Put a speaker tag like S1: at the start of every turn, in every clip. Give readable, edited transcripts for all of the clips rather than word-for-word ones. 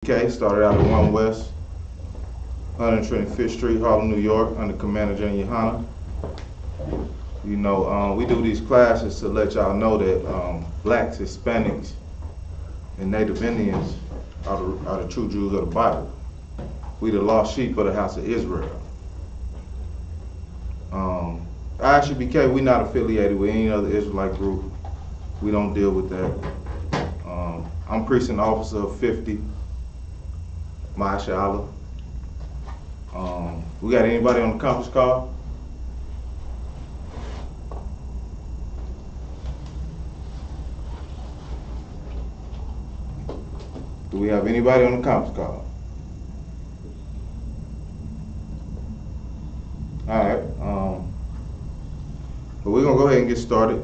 S1: I.S.U.P.K. started out at 1 West, 125th Street, Harlem, New York, under Commander General Yahanna. You know, we do these classes to let y'all know that blacks, Hispanics, and Native Indians are the true Jews of the Bible. We the lost sheep of the house of Israel. I.S.U.P.K, we not affiliated with any other Israelite group. We don't deal with that. I'm precinct officer of 50, MashaAllah. We got anybody on the conference call? Do we have anybody on the conference call? Alright, but we're gonna go ahead and get started.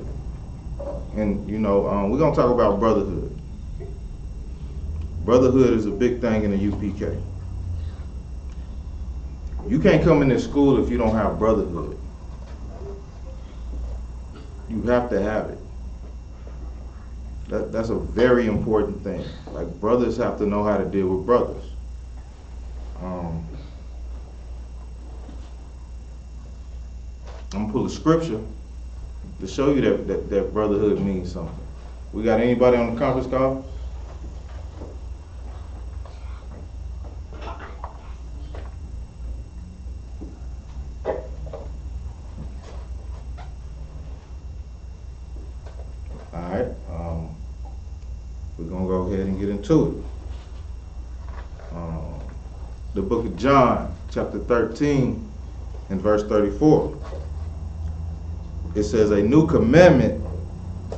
S1: And you know, we're gonna talk about brotherhood. Brotherhood is a big thing in the UPK. You can't come in this school if you don't have brotherhood. You have to have it. That's a very important thing. Like, brothers have to know how to deal with brothers. I'm gonna pull a scripture to show you that brotherhood means something. We got anybody on the conference call? Alright, we're gonna go ahead and get into it. The book of John, chapter 13, and verse 34. It says, "A new commandment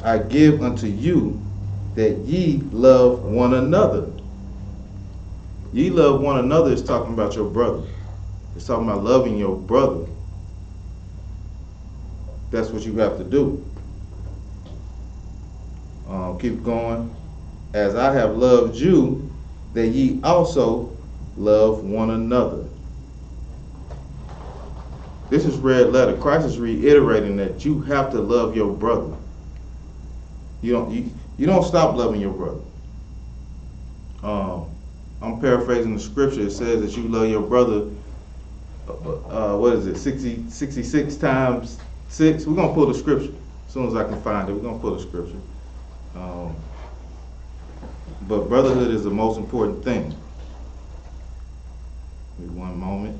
S1: I give unto you, that ye love one another." Ye love one another is talking about your brother. It's talking about loving your brother. That's what you have to do. Keep going. "As I have loved you, that ye also love one another." This is red letter. Christ is reiterating that you have to love your brother. You don't stop loving your brother. I'm paraphrasing the scripture. It says that you love your brother. What is it? 66 times 6. We're gonna pull the scripture as soon as I can find it. We're gonna pull the scripture. But brotherhood is the most important thing. Wait one moment.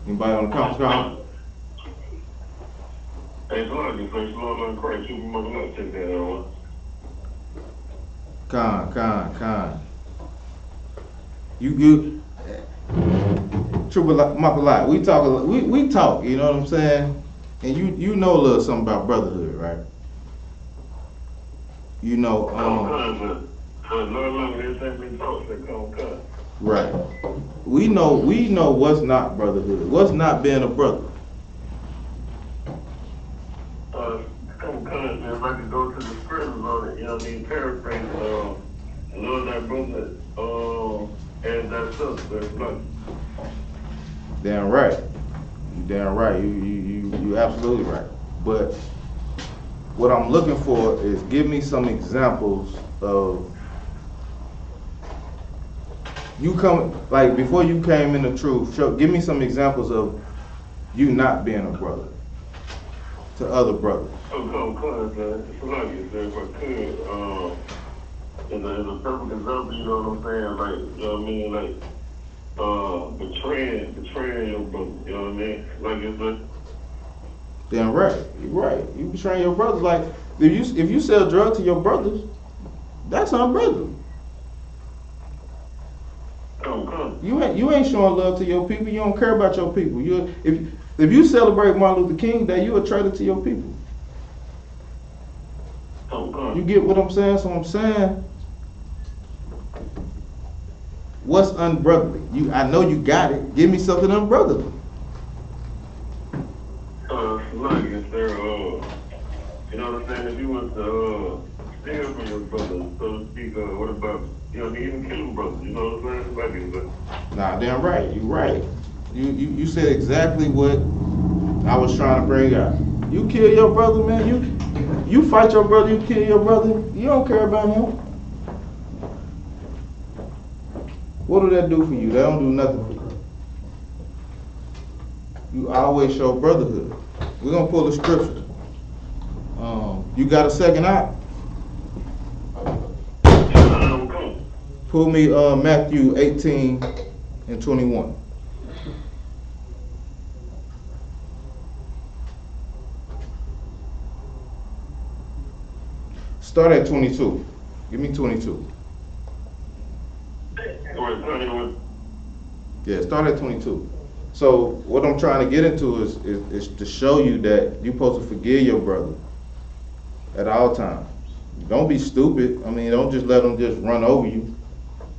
S1: Anybody on the conference call?
S2: Hey, Lord, you praise the Lord on Christ. You must not take that on.
S1: Con. You Triple Makalai, we talk, you know what I'm saying? And you know a little something about brotherhood, right? You know, right. We know what's not brotherhood. What's not being a brother.
S2: If I could go to the scriptures on it, you know what I mean, paraphrase, love that brother, and that sister, that's blood.
S1: Damn right. You damn right. You absolutely right. But what I'm looking for is, give me some examples of you come, like before you came in the truth. Give me some examples of you not being a brother to other brothers.
S2: It's like you said, if I could, as a perfect example, you know what I'm saying? Like, you know what I mean? Like, betraying your brother, you know what I mean? Like you said.
S1: Damn right, you're right. You betraying your brothers. Like, if you sell drugs to your brothers, that's unbrotherly. You ain't showing love to your people. You don't care about your people. If you celebrate Martin Luther King Day, you a traitor to your people. You get what I'm saying? So I'm saying, what's unbrotherly? I know you got it. Give me something unbrotherly.
S2: Like if they're, you know what I'm saying? If you want to steal from your brother, so to speak, what about, you know, even killing brothers? You know what I'm saying? Like,
S1: nah, damn right. You right. You said exactly what I was trying to bring out. You kill your brother, man. You fight your brother. You kill your brother. You don't care about him. What do that do for you? That don't do nothing for you. You always show brotherhood. We're gonna pull the scripture. You got a second eye? Pull me Matthew 18 and 21. Start at 22. Give me 22. Yeah, start at 22. So what I'm trying to get into is to show you that you're supposed to forgive your brother at all times. Don't be stupid. I mean, don't just let them just run over you,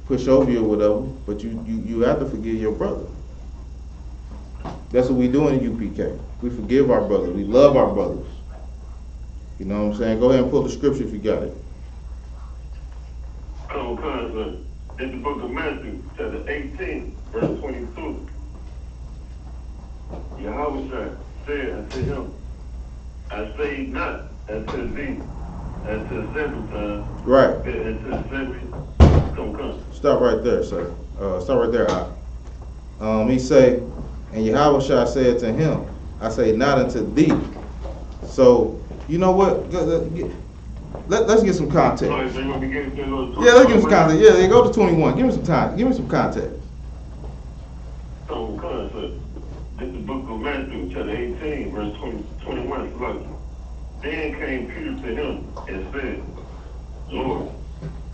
S1: push over you or whatever, but you have to forgive your brother. That's what we do in the UPK. We forgive our brothers. We love our brothers. You know what I'm saying? Go ahead and pull the scripture if you got it.
S2: In the book of Matthew, chapter 18, verse 22. Yahanna said unto him, I say not unto thee, unto the seventh time.
S1: Right.
S2: Unto the seventh.
S1: Stop right there, sir. Stop right there, he say, and Yahanna said to him, I say not unto thee. So, you know what? Let's get some context. Yeah, let's get some context. Yeah, they go to 21. Give me some time. Give me some context.
S2: This is the book of Matthew, chapter 18, verse 21. Then came Peter to him and said, Lord,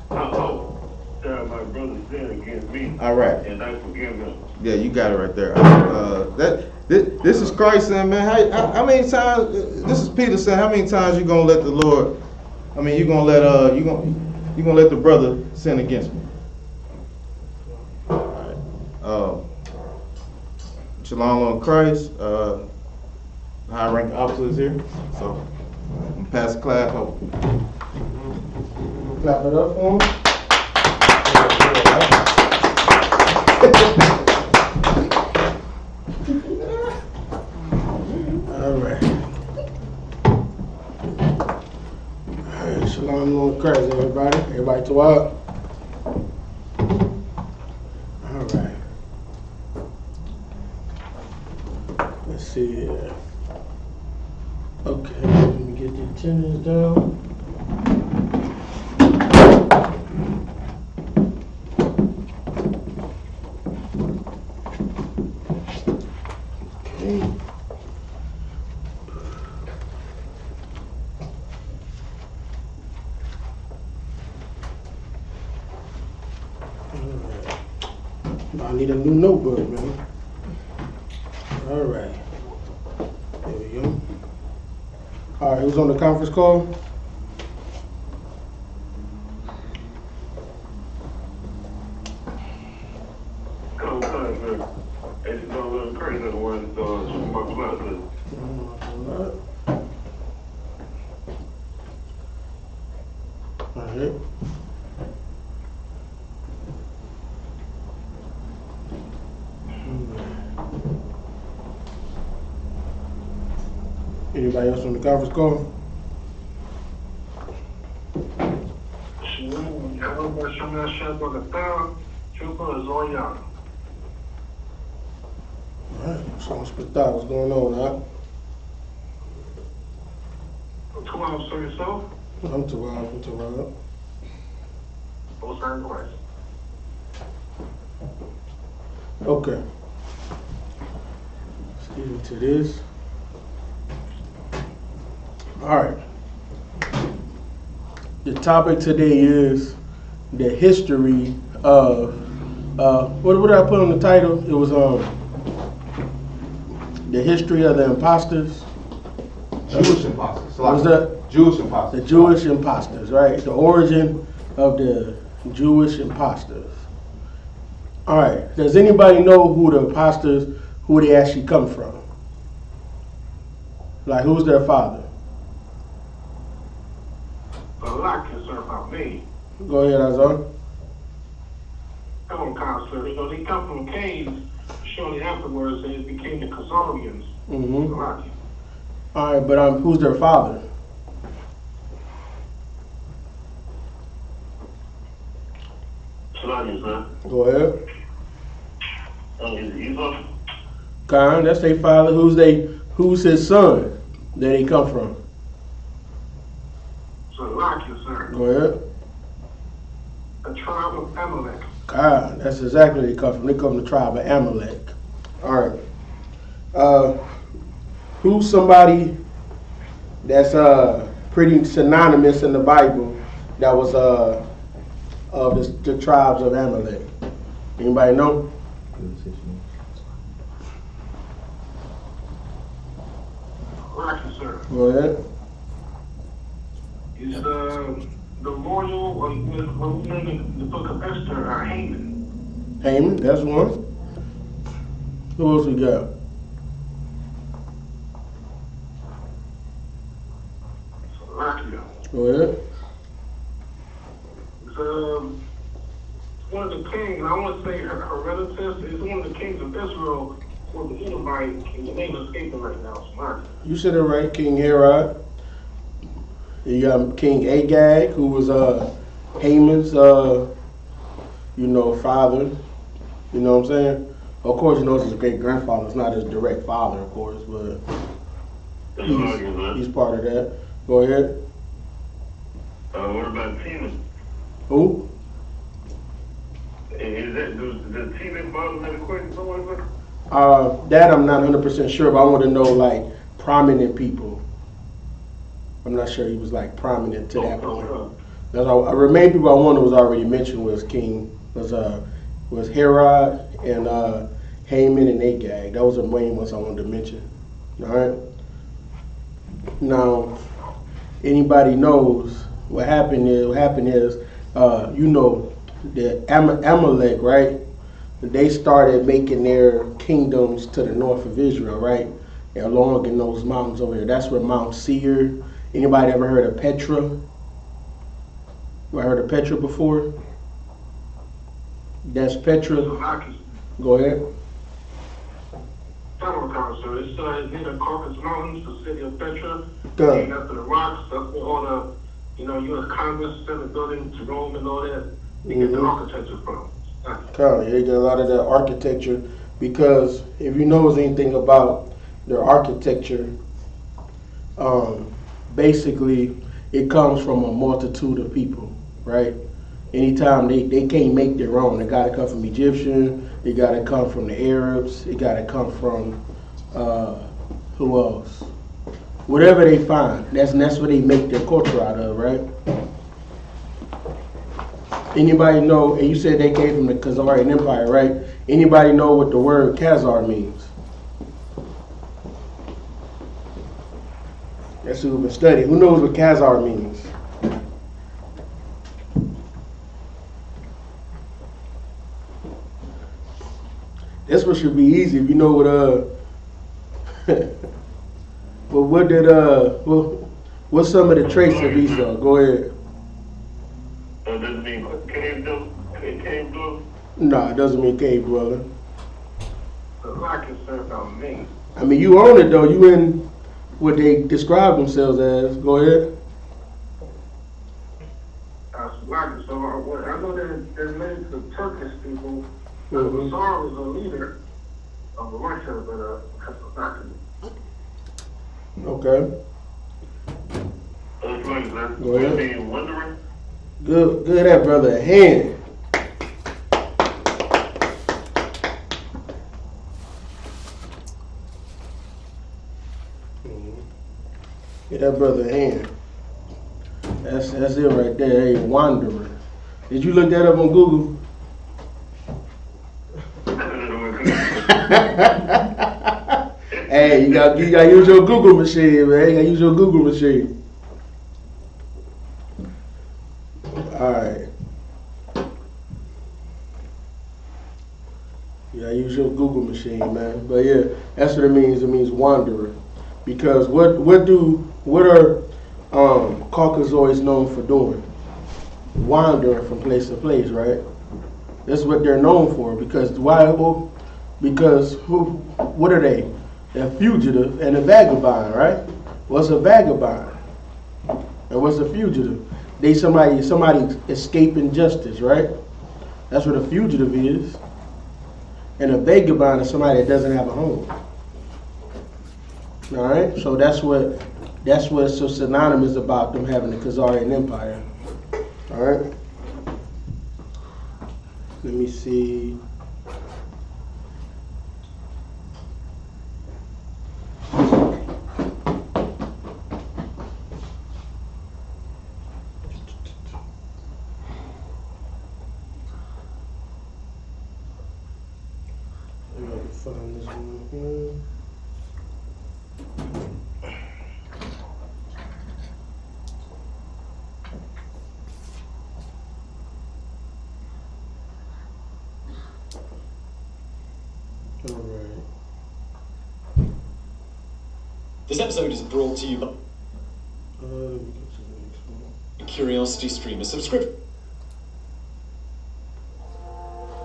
S2: how shall my brother sin against me?
S1: All right.
S2: And I forgive him.
S1: Yeah, you got it right there. This is Christ saying, man, how many times, this is Peter saying, how many times you gonna let the Lord, I mean, you gonna let the brother sin against me? All right. Shalom on Christ. High rank officers here. So I'm gonna pass the clap over. Clap it up for him.
S3: All right. Shalom on Christ, everybody. Everybody to up. All right. Let's see here. Okay, let me get the attendance down. Okay. I need a new notebook, man. All right. There we go. All right, who's on the conference call?
S2: It's a little crazy the one shooting my blood.
S3: All right. Anybody else on the conference call? Alright, so I'm split out. What's going on, huh?
S2: What's going on, sir, yourself?
S3: I'm too wild.
S2: What's that question?
S3: Okay. Let's get into this. All right. The topic today is the history of, what did I put on the title? It was the history of the imposters.
S1: Jewish imposters.
S3: What was that?
S1: Jewish imposters.
S3: The Jewish imposters, right? The origin of the Jewish imposters. All right. Does anybody know who the imposters, who they actually come from? Like, who's their father?
S2: A lot concerned about me.
S3: Go ahead, Azar.
S2: Come on, counselor. They come from caves shortly afterwards, and it became the Khazarians.
S3: Mm-hmm.
S2: Salaki.
S3: All right, but who's their father?
S2: Salaki, sir.
S3: Go ahead.
S2: Is it Esau?
S3: Khan, that's their father. Who's his son that he come from?
S2: Salaki, sir.
S3: Go ahead.
S2: The tribe of Amalek.
S3: Khan, that's exactly where they come from. They come from the tribe of Amalek. All right. Who's somebody that's pretty synonymous in the Bible that was of the tribes of Amalek? Anybody know?
S2: Salaki, sir.
S3: Go ahead.
S2: Is the royal, when we name the book of Esther, Haman.
S3: Haman, that's one. Who else we got?
S2: Salaki.
S3: Go ahead.
S2: It's one of the kings, I want to say Herodotus, is one of the kings of Israel, was the Edomite, and the name is escaping right now. Salaki.
S3: You said it right, King Herod. You got King Agag, who was Haman's, father. You know what I'm saying? Of course, you know it's his great grandfather. It's not his direct father, of course, but he's part of that. Go ahead.
S2: What about Tina?
S3: Who?
S2: Is that the Tina father that equates someone with?
S3: That I'm not 100% sure, but I want to know like prominent people. I'm not sure he was like prominent to that point. That's all. The remaining people I wanted was already mentioned was Herod and Haman and Agag. Those are the main ones I wanted to mention. All right. Now, anybody knows what happened is the Amalek, right? They started making their kingdoms to the north of Israel, right? And along in those mountains over there. That's where Mount Seir. Anybody ever heard of Petra? Ever heard of Petra before? That's Petra. Go ahead.
S2: So it's near the Caucasus Mountains, the city of Petra.
S3: Good.
S2: Named after the rocks. That's where all the, U.S. Congress, Senate building, Jerome, and all that. They get the architecture from.
S3: They get a lot of that architecture because if you know anything about their architecture, basically it comes from a multitude of people, right? Anytime they can't make their own, it got to come from Egyptian, it got to come from the Arabs, it got to come from who else? Whatever they find, that's what they make their culture out of, right? Anybody know, and you said they came from the Khazarian Empire, right? Anybody know what the word Khazar means? That's who we've been studying. Who knows what Khazar means? This one should be easy if you know what what's some of the traits of Esau? Go ahead.
S2: Does it mean cave dweller?
S3: No, it doesn't mean cave dweller.
S2: The rock is served on me.
S3: I mean, you own it though. You in what they describe themselves as. Go ahead.
S2: So I know there's many the Turkish people. The Tsar was a leader of Russia, but
S3: Okay. Go ahead.
S2: Wondering.
S3: Good that brother. A hand. Get that brother a hand. That's it right there. A wanderer. Did you look that up on Google? Hey, you got use your Google machine, man. You gotta use your Google machine. All right. You gotta use your Google machine, man. But yeah, that's what it means. It means wanderer. Because what are Caucasoids known for doing? Wandering from place to place, right? That's what they're known for. Because why? Well, because what are they? a fugitive, and a vagabond, right? What's a vagabond? And what's a fugitive? They somebody escaping justice, right? That's what a fugitive is. And a vagabond is somebody that doesn't have a home. All right, so that's what's so synonymous about them having the Khazarian Empire. All right. Let me see. Find this one here. All right.
S4: This episode is brought to you by Curiosity Stream, a subscription.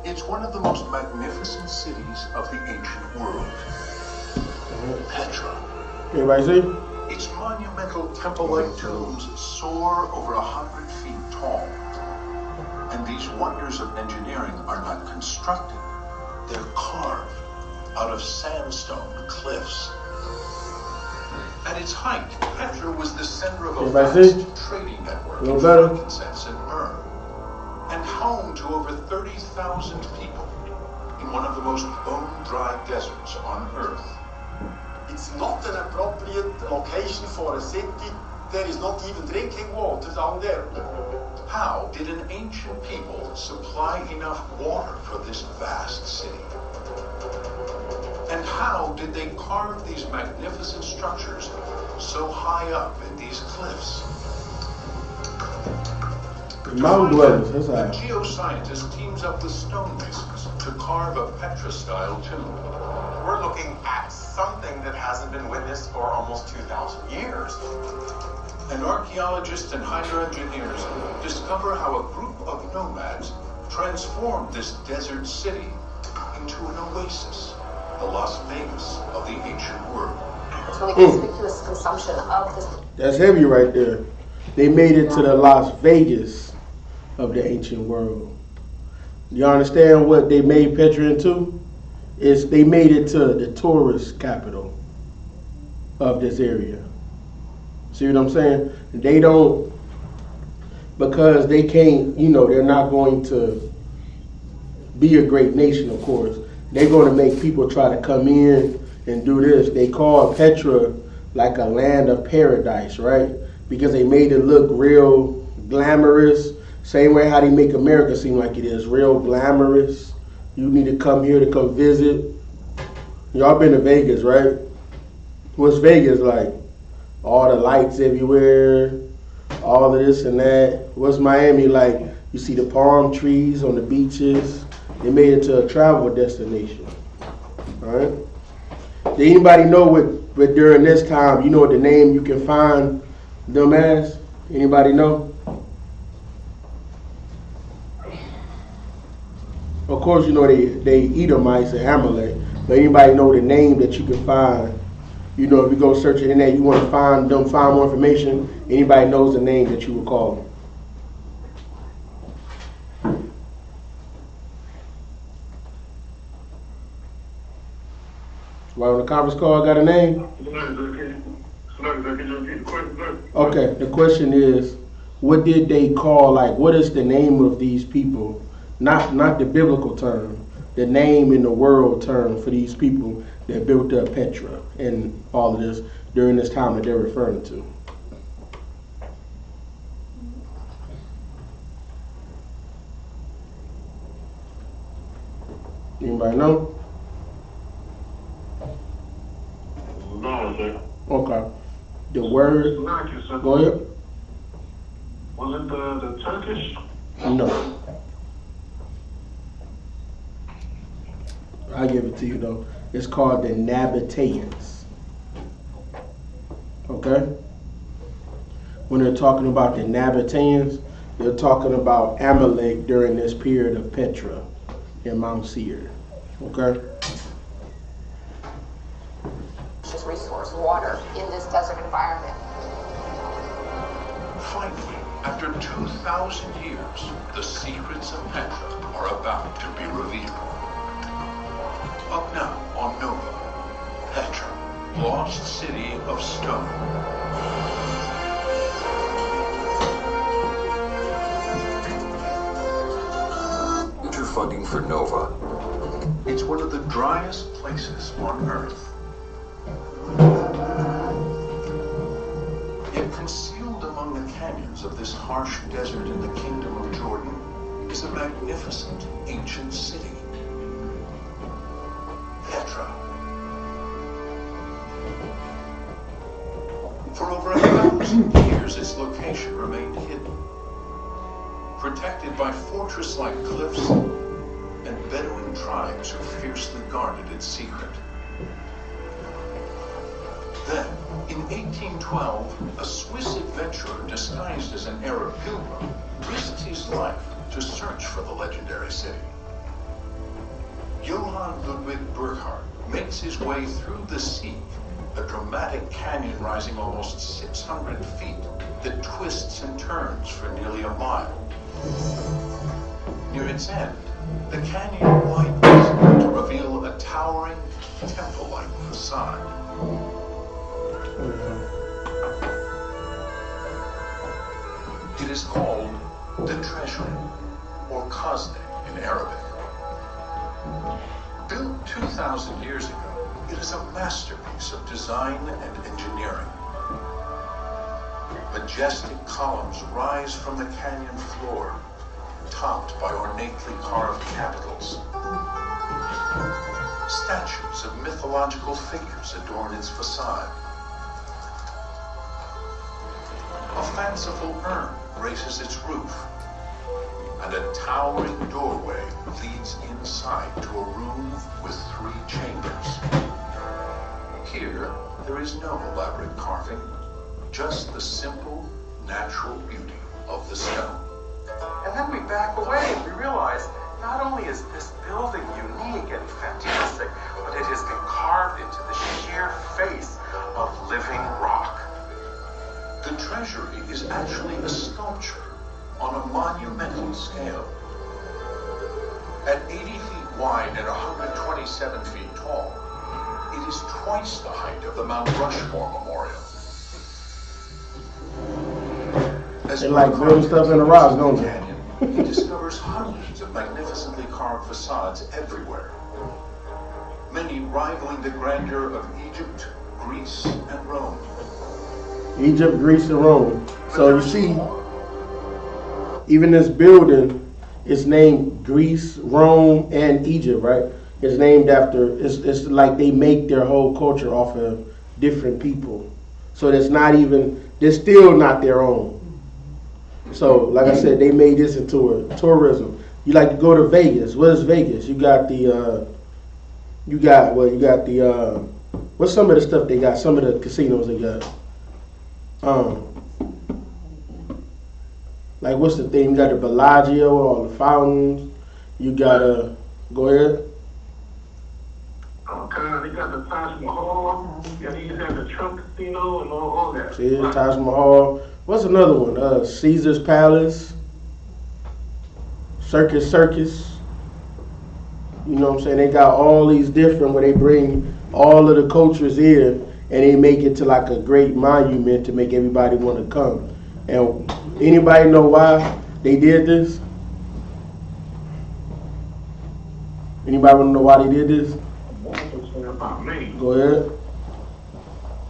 S5: It's one of the most magnificent cities of the ancient world. Petra.
S3: Everybody see?
S5: Its monumental temple-like tombs soar over 100 feet tall. And these wonders of engineering are not constructed. They're carved out of sandstone cliffs. At its height, Petra was the center of a vast trading network of frankincense and myrrh, and home to over 30,000 people in one of the most bone-dry deserts on Earth.
S6: It's not an appropriate location for a city. There is not even drinking water down there.
S5: How did an ancient people supply enough water for this vast city? And how did they carve these magnificent structures so high up in these cliffs?
S3: Mountain dwellers, that's
S5: The
S3: right.
S5: geoscientist teams up with stonemasons to carve a Petra-style tomb.
S6: We're looking at something that hasn't been witnessed for almost 2,000 years.
S5: And archaeologists and hydro-engineers discover how a group of nomads transformed this desert city into an oasis, the Las Vegas of the ancient world.
S7: It's really conspicuous consumption of this.
S3: That's heavy right there. They made it to the Las Vegas of the ancient world. You understand what they made Petra into? Is they made it to the tourist capital of this area. See what I'm saying? They don't, because they can't, they're not going to be a great nation, of course. They're going to make people try to come in and do this. They call Petra like a land of paradise, right? Because they made it look real glamorous. Same way how they make America seem like it is, real glamorous. You need to come here to come visit. Y'all been to Vegas, right? What's Vegas like? All the lights everywhere, all of this and that. What's Miami like? You see the palm trees on the beaches. They made it to a travel destination. All right? Did anybody know what during this time, you know what the name you can find them as? Anybody know? Of course, you know they Edomites and Amalek, but anybody know the name that you can find? You know, if you go search the internet, you want to find more information. Anybody knows the name that you would call them? Right on the conference call, got a name? Okay, the question is, what did they call, like, what is the name of these people? Not the biblical term, the name in the world term for these people that built up Petra and all of this during this time that they're referring to. Anybody know?
S2: No, sir.
S3: Okay. The word, go ahead.
S2: Was it the Turkish?
S3: No. I'll give it to you though. It's called the Nabateans. Okay? When they're talking about the Nabateans, they're talking about Amalek during this period of Petra in Mount Seir. Okay?
S5: Finally, after 2,000 years, the secrets of Petra are about to be revealed. Up now on Nova, Petra, lost city of stone.
S8: Funding for Nova.
S5: It's one of the driest places on Earth. Yet concealed among the canyons of this harsh desert in the kingdom of Jordan is a magnificent ancient city, Petra. For over 1,000 years, its location remained hidden, protected by fortress-like cliffs and Bedouin tribes who fiercely guarded its secret. Then, in 1812, a Swiss adventurer disguised as an Arab pilgrim risked his life to search for the legendary city. Johann Ludwig Burckhardt makes his way through the sea, a dramatic canyon rising almost 600 feet that twists and turns for nearly a mile. Near its end, the canyon widens to reveal a towering, temple-like facade. It is called the Treasury, or Khazne in Arabic. Built 2,000 years ago, it is a masterpiece of design and engineering. Majestic columns rise from the canyon floor, topped by ornately carved capitals. Statues of mythological figures adorn its facade. A fanciful urn graces its roof, and a towering doorway leads inside to a room with 3 chambers. Here, there is no elaborate carving, just the simple, natural beauty of the stone.
S9: And then we back away and we realize not only is this building unique and fantastic, but it has been carved into the sheer face of living rock.
S5: The treasury is actually a sculpture on a monumental scale. At 80 feet wide and 127 feet tall, it is twice the height of the Mount Rushmore Memorial. As
S3: They like building stuff in the rocks, don't they?
S5: Canyon, he discovers hundreds of magnificently carved facades everywhere, many rivaling the grandeur of Egypt, Greece, and Rome.
S3: Egypt, Greece, and Rome. So you see, even this building is named Greece, Rome, and Egypt, right? It's named after, it's like they make their whole culture off of different people. So it's not even, they're still not their own. So, like I said, they made this into a tourism. You like to go to Vegas. What is Vegas? You got the, what's some of the stuff they got? Some of the casinos they got. Like what's the thing? You got the Bellagio, all the fountains. You got go ahead.
S2: Okay, they got the Taj Mahal. Yeah, you got the Trump Casino and all that.
S3: See, Taj Mahal. What's another one? Caesar's Palace. Circus. You know what I'm saying? They got all these different where they bring all of the cultures in and they make it to like a great monument to make everybody want to come. And anybody know why they did this? Anybody want to know why they did this?
S2: About me.
S3: Go ahead.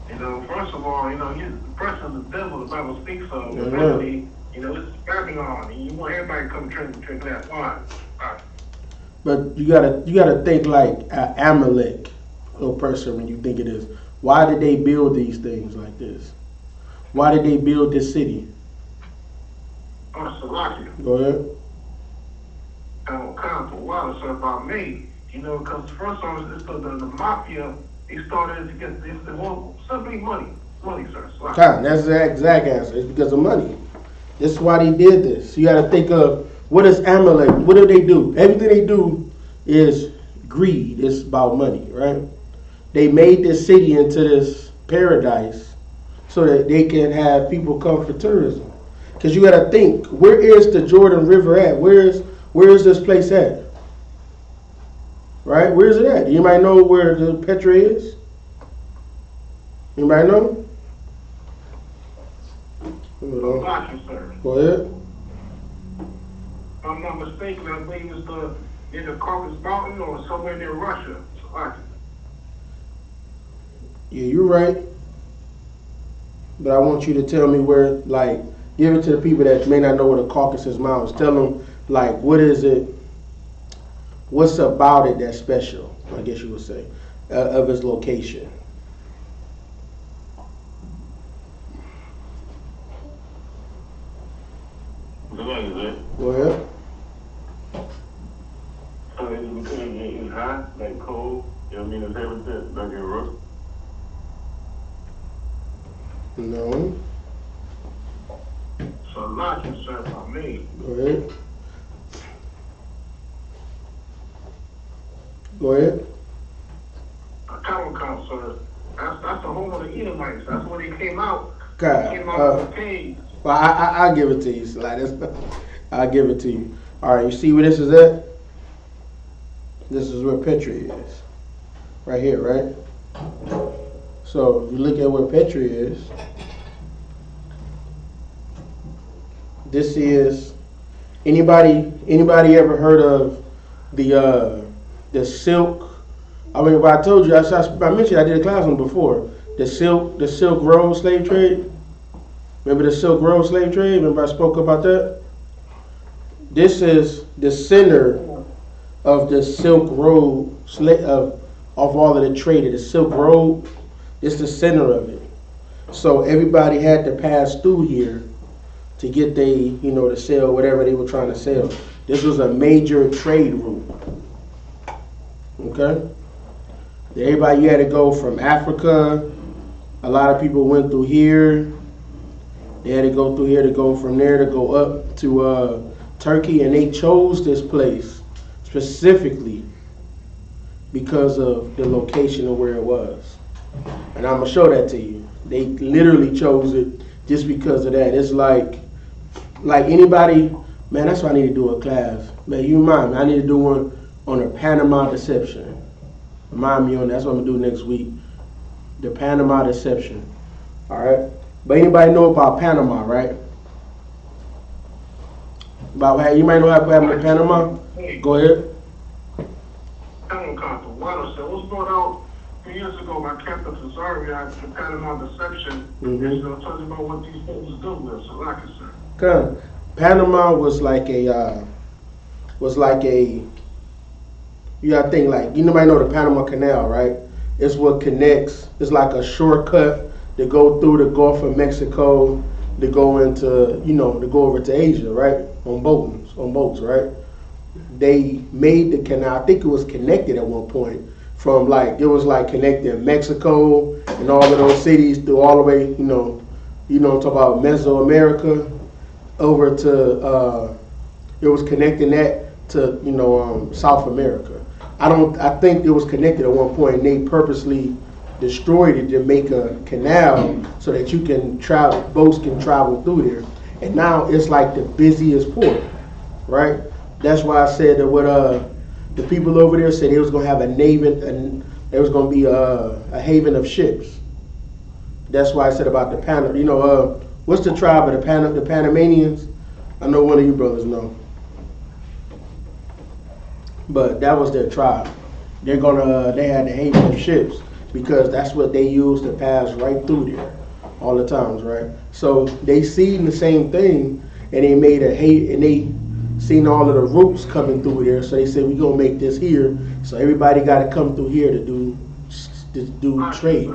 S2: You know, first of all, you know, the person of the devil, the Bible speaks of,
S3: Yeah.
S2: really, you know, it's Babylon, and you want everybody to come drink that wine.
S3: But you gotta think like an Amalek little person when you think of this. Why did they build these things like this? Why did they build this city?
S2: Salakia.
S3: Go ahead.
S2: I don't count for a while, so about me, you know, because first off, it's the mafia, they started to get this, they want simply money, sir.
S3: Con, that's the exact answer. It's because of money. This is why they did this. You got to think of what is Amalek? What do they do? Everything they do is greed. It's about money, right? They made this city into this paradise so that they can have people come for tourism. Because you got to think, where is the Jordan River at? Where is this place at? Right? Where is it at? Do anybody know where the Petra is? Anybody know?
S6: Got you, sir.
S3: Go ahead.
S6: If I'm not mistaken, I believe it's near the Caucasus Mountain or somewhere near Russia.
S3: Yeah, you're right. But I want you to tell me where, like, give it to the people that may not know where the Caucasus Mountains. Tell them, like, what is it? What's about it that's special? I guess you would say, of its location. Go ahead.
S2: So it's because it's hot, like cold. You know what I mean? It's everything, like in rough.
S3: No.
S6: So not you, sir, by me.
S3: Go ahead. Go ahead.
S6: A camel count, sir. That's the home of the Edomites. That's where they came out.
S3: God,
S6: They came out of the caves.
S3: Well, I'll give it to you. Like, I'll give it to you. All right, you see where this is at? This is where Petra is. Right here, right? So if you look at where Petra is, this is, anybody ever heard of the silk? I mean, if I told you, I mentioned I did a class on before. The Silk Road slave trade. Remember the Silk Road slave trade? Remember I spoke about that? This is the center of the Silk Road of all of the trade. The Silk Road is the center of it. So everybody had to pass through here to get to sell whatever they were trying to sell. This was a major trade route. Okay? Everybody, you had to go from Africa. A lot of people went through here. They had to go through here to go from there to go up to Turkey, and they chose this place specifically because of the location of where it was. And I'm going to show that to you. They literally chose it just because of that. It's like anybody, man, that's why I need to do a class. Man, you mind me, I need to do one on the Panama Deception. Remind me on that. That's what I'm going to do next week. The Panama Deception. All right? But anybody know about Panama, right? You might know how happened in Panama? Go ahead.
S6: What's going on? A few years ago, my campus was already at the Panama Deception.
S3: Mm-hmm.
S6: So tell me about what these folks do with. So like I said.
S3: Okay. Panama was like a, you gotta think like, you might know the Panama Canal, right? It's what connects, it's like a shortcut to go through the Gulf of Mexico, to go into, to go over to Asia, right? On boats, right? They made the canal, I think it was connected at one point from it was connecting Mexico and all of those cities through all the way, talk about Mesoamerica over to, it was connecting that to, South America. I think it was connected at one point, and they purposely destroyed it to make a canal so that boats can travel through there. And now it's like the busiest port, right? That's why I said that what the people over there said they was gonna have a haven, and there was gonna be a haven of ships. That's why I said about the Panama. What's the tribe of the Panamanians? I know one of you brothers know. But that was their tribe. They had the haven of ships because that's what they used to pass right through there all the times, right? So they seen the same thing, and they made a haven, and they seen all of the routes coming through there. So they said, we're gonna make this here. So everybody got to come through here to do trade.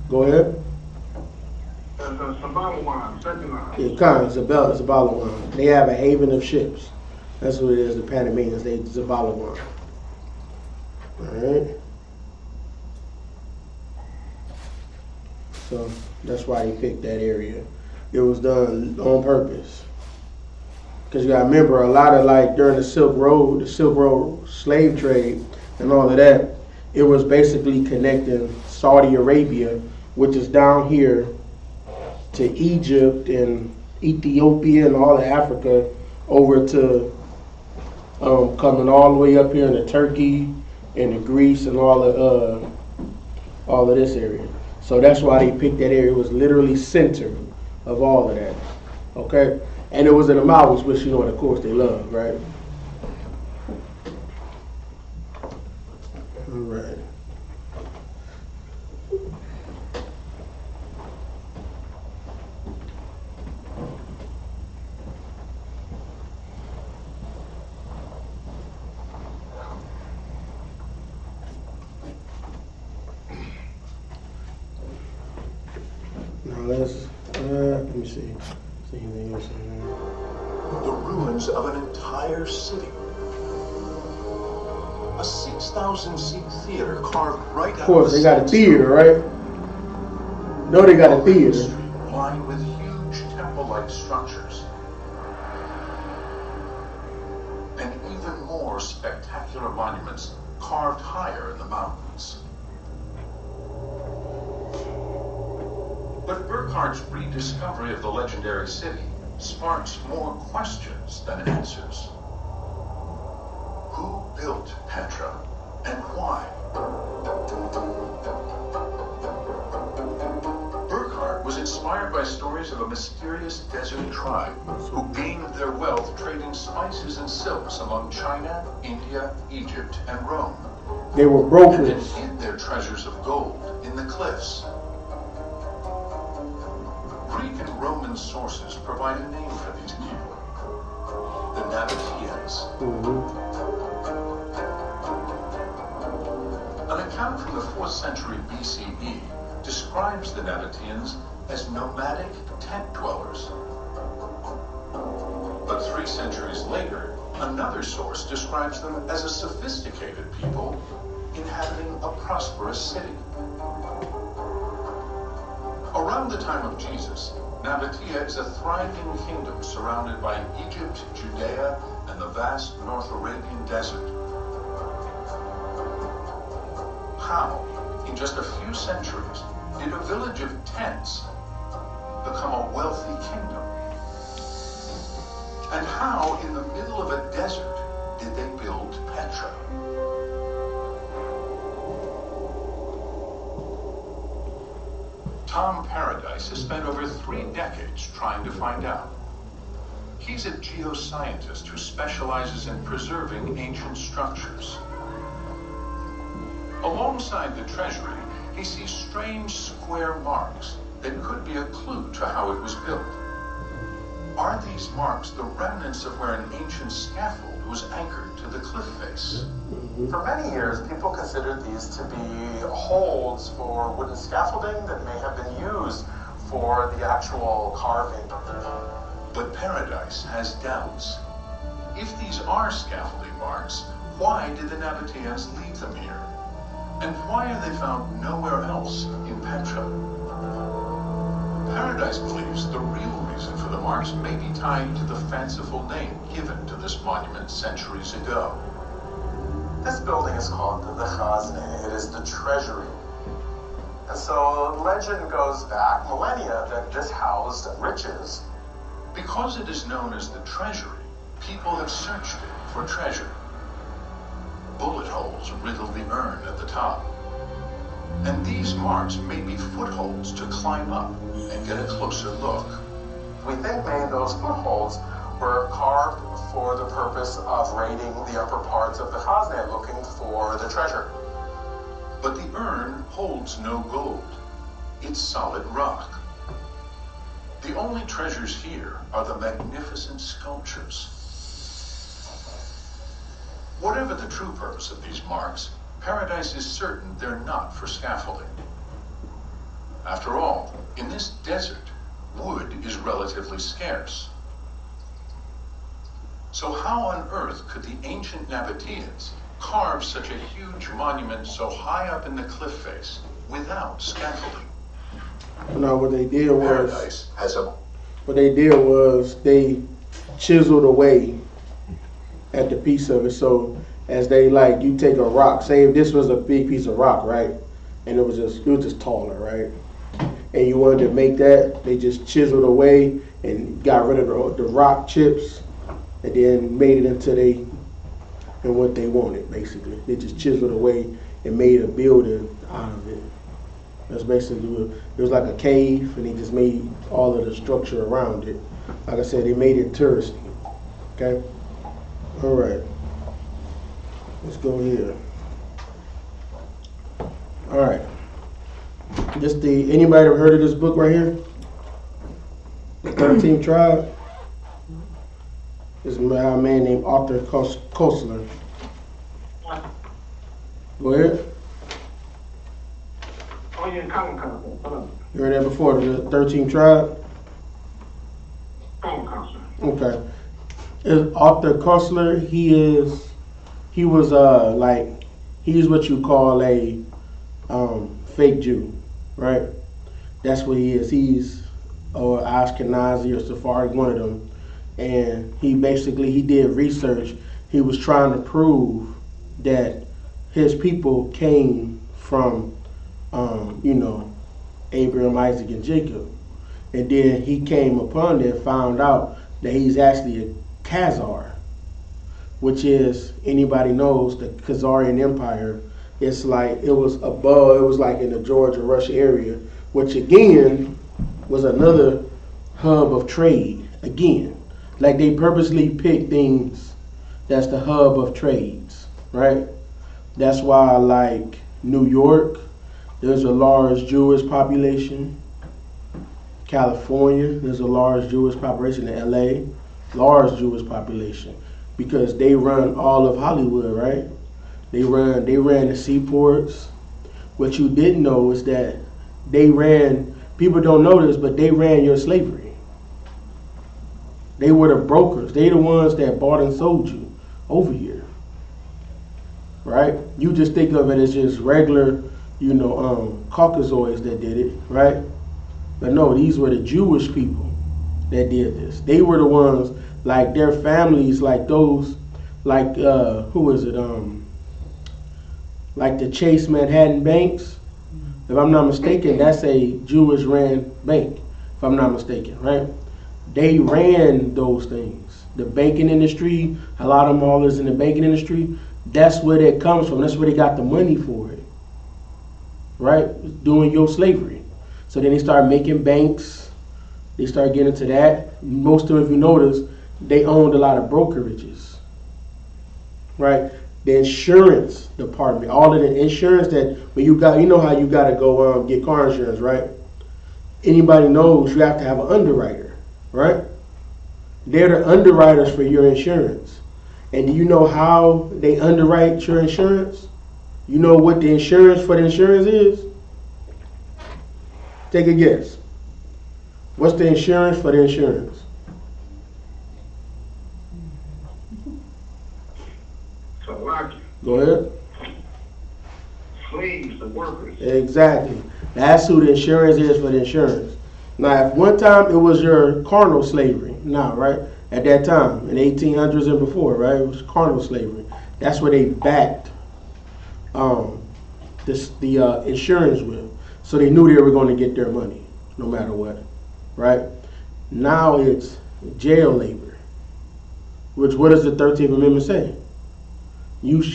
S3: Go ahead. It's a Balawan. They have a haven of ships. That's what it is, the Panamanians. It's a Balawan. Alright? So that's why they picked that area. It was done on purpose. Because you gotta remember, a lot of during the Silk Road slave trade and all of that, it was basically connecting Saudi Arabia, which is down here, to Egypt and Ethiopia and all of Africa over to coming all the way up here into Turkey and to Greece and all of this area. So that's why they picked that area. It was literally center of all of that. Okay? And it was in the mountains, which you know, of course, they love, right? All right. Now let me see. See anything else in there?
S5: The ruins of an entire city. A 6,000-seat theater carved right out
S3: Of course, they got a theater, right? No, they got a theater.
S5: Lined with huge temple-like structures. And even more spectacular monuments carved higher in the mountains. But Burckhardt's rediscovery of the legendary city sparks more questions than answers. Who built Petra and why? Burckhardt was inspired by stories of a mysterious desert tribe who gained their wealth trading spices and silks among China, India, Egypt, and Rome.
S3: They were
S5: And
S3: brokers.
S5: then hid their treasures of gold in the cliffs. Greek and Roman sources provide a name for these people. The Nabateans. An account from the 4th century BCE describes the Nabateans as nomadic tent dwellers. But 3 centuries later, another source describes them as a sophisticated people inhabiting a prosperous city. Around the time of Jesus, Nabatea is a thriving kingdom surrounded by Egypt, Judea, and the vast North Arabian desert. How, in just a few centuries, did a village of tents become a wealthy kingdom? And how, in the middle of a desert, did they build Petra? Tom Paradise has spent over 3 decades trying to find out. He's a geoscientist who specializes in preserving ancient structures. Alongside the treasury, he sees strange square marks that could be a clue to how it was built. Are these marks the remnants of where an ancient scaffold was anchored to the cliff face?
S9: For many years, people considered these to be holds for wooden scaffolding that may have been used for the actual carving.
S5: But Paradise has doubts. If these are scaffolding marks, why did the Nabateans leave them here? And why are they found nowhere else in Petra? Paradise believes the real reason for the marks may be tied to the fanciful name given to this monument centuries ago.
S9: This building is called the Chazne. It is the treasury. And so legend goes back millennia that this housed riches.
S5: Because it is known as the treasury, people have searched it for treasure. Bullet holes riddle the urn at the top. And these marks may be footholds to climb up and get a closer look.
S9: We think maybe those footholds were carved for the purpose of raiding the upper parts of the Chazne, looking for the treasure.
S5: But the urn holds no gold. It's solid rock. The only treasures here are the magnificent sculptures. Whatever the true purpose of these marks, Paradise is certain they're not for scaffolding. After all, in this desert, wood is relatively scarce. So how on earth could the ancient Nabateans carve such a huge monument so high up in the cliff face without scaffolding?
S3: No, what they did was
S5: Paradise has a...
S3: they chiseled away at the piece of it. So as they you take a rock, say if this was a big piece of rock, right, and it was just taller, right, and you wanted to make that, they just chiseled away and got rid of the rock chips, and then made it into and what they wanted. Basically, they just chiseled away and made a building out of it. That's basically what it was, like a cave, and they just made all of the structure around it. Like I said, they made it touristy. Okay. All right. Let's go here. All right. Anybody ever heard of this book right here? The 13th Tribe. This is by a man named Arthur Koestler. Go ahead.
S2: Oh, yeah, come.
S3: You heard that before, the 13th Tribe?
S2: Come.
S3: Okay. Arthur Koestler, he's what you call a fake Jew, right? That's what he is. He's Ashkenazi or Sephardic, one of them. And he did research. He was trying to prove that his people came from, Abraham, Isaac, and Jacob. And then he came upon it and found out that he's actually a Khazar, which is, anybody knows, the Khazarian Empire. It's like, it was like in the Georgia, Russia area, which again was another hub of trade. Again, like they purposely pick things that's the hub of trades, right? That's why, like New York, there's a large Jewish population. California, there's a large Jewish population. In LA, large Jewish population, because they run all of Hollywood, right? They ran the seaports. What you didn't know is that people don't know this, but they ran your slavery. They were the brokers. They the ones that bought and sold you over here, right? You just think of it as just regular, Caucasoids that did it, right? But no, these were the Jewish people that did this. They were the ones, like their families, like those, like who is it? Like the Chase Manhattan banks. If I'm not mistaken, that's a Jewish ran bank. If I'm not mistaken, right? They ran those things. The banking industry, a lot of them all is in the banking industry. That's where that comes from. That's where they got the money for it, right? Doing your slavery. So then they started making banks. They started getting into that. Most of them, if you notice, they owned a lot of brokerages, right? The insurance department, all of the insurance that when you got, how you got to go get car insurance, right? Anybody knows you have to have an underwriter, right? They're the underwriters for your insurance. And do you know how they underwrite your insurance? You know what the insurance for the insurance is? Take a guess. What's the insurance for the insurance? Go ahead.
S2: Slaves and workers.
S3: Exactly. That's who the insurance is for the insurance. Now, if one time it was your carnal slavery, right? At that time, in the 1800s and before, right? It was carnal slavery. That's where they backed the insurance with. So they knew they were going to get their money, no matter what, right? Now it's jail labor. Which, what does the 13th Amendment say?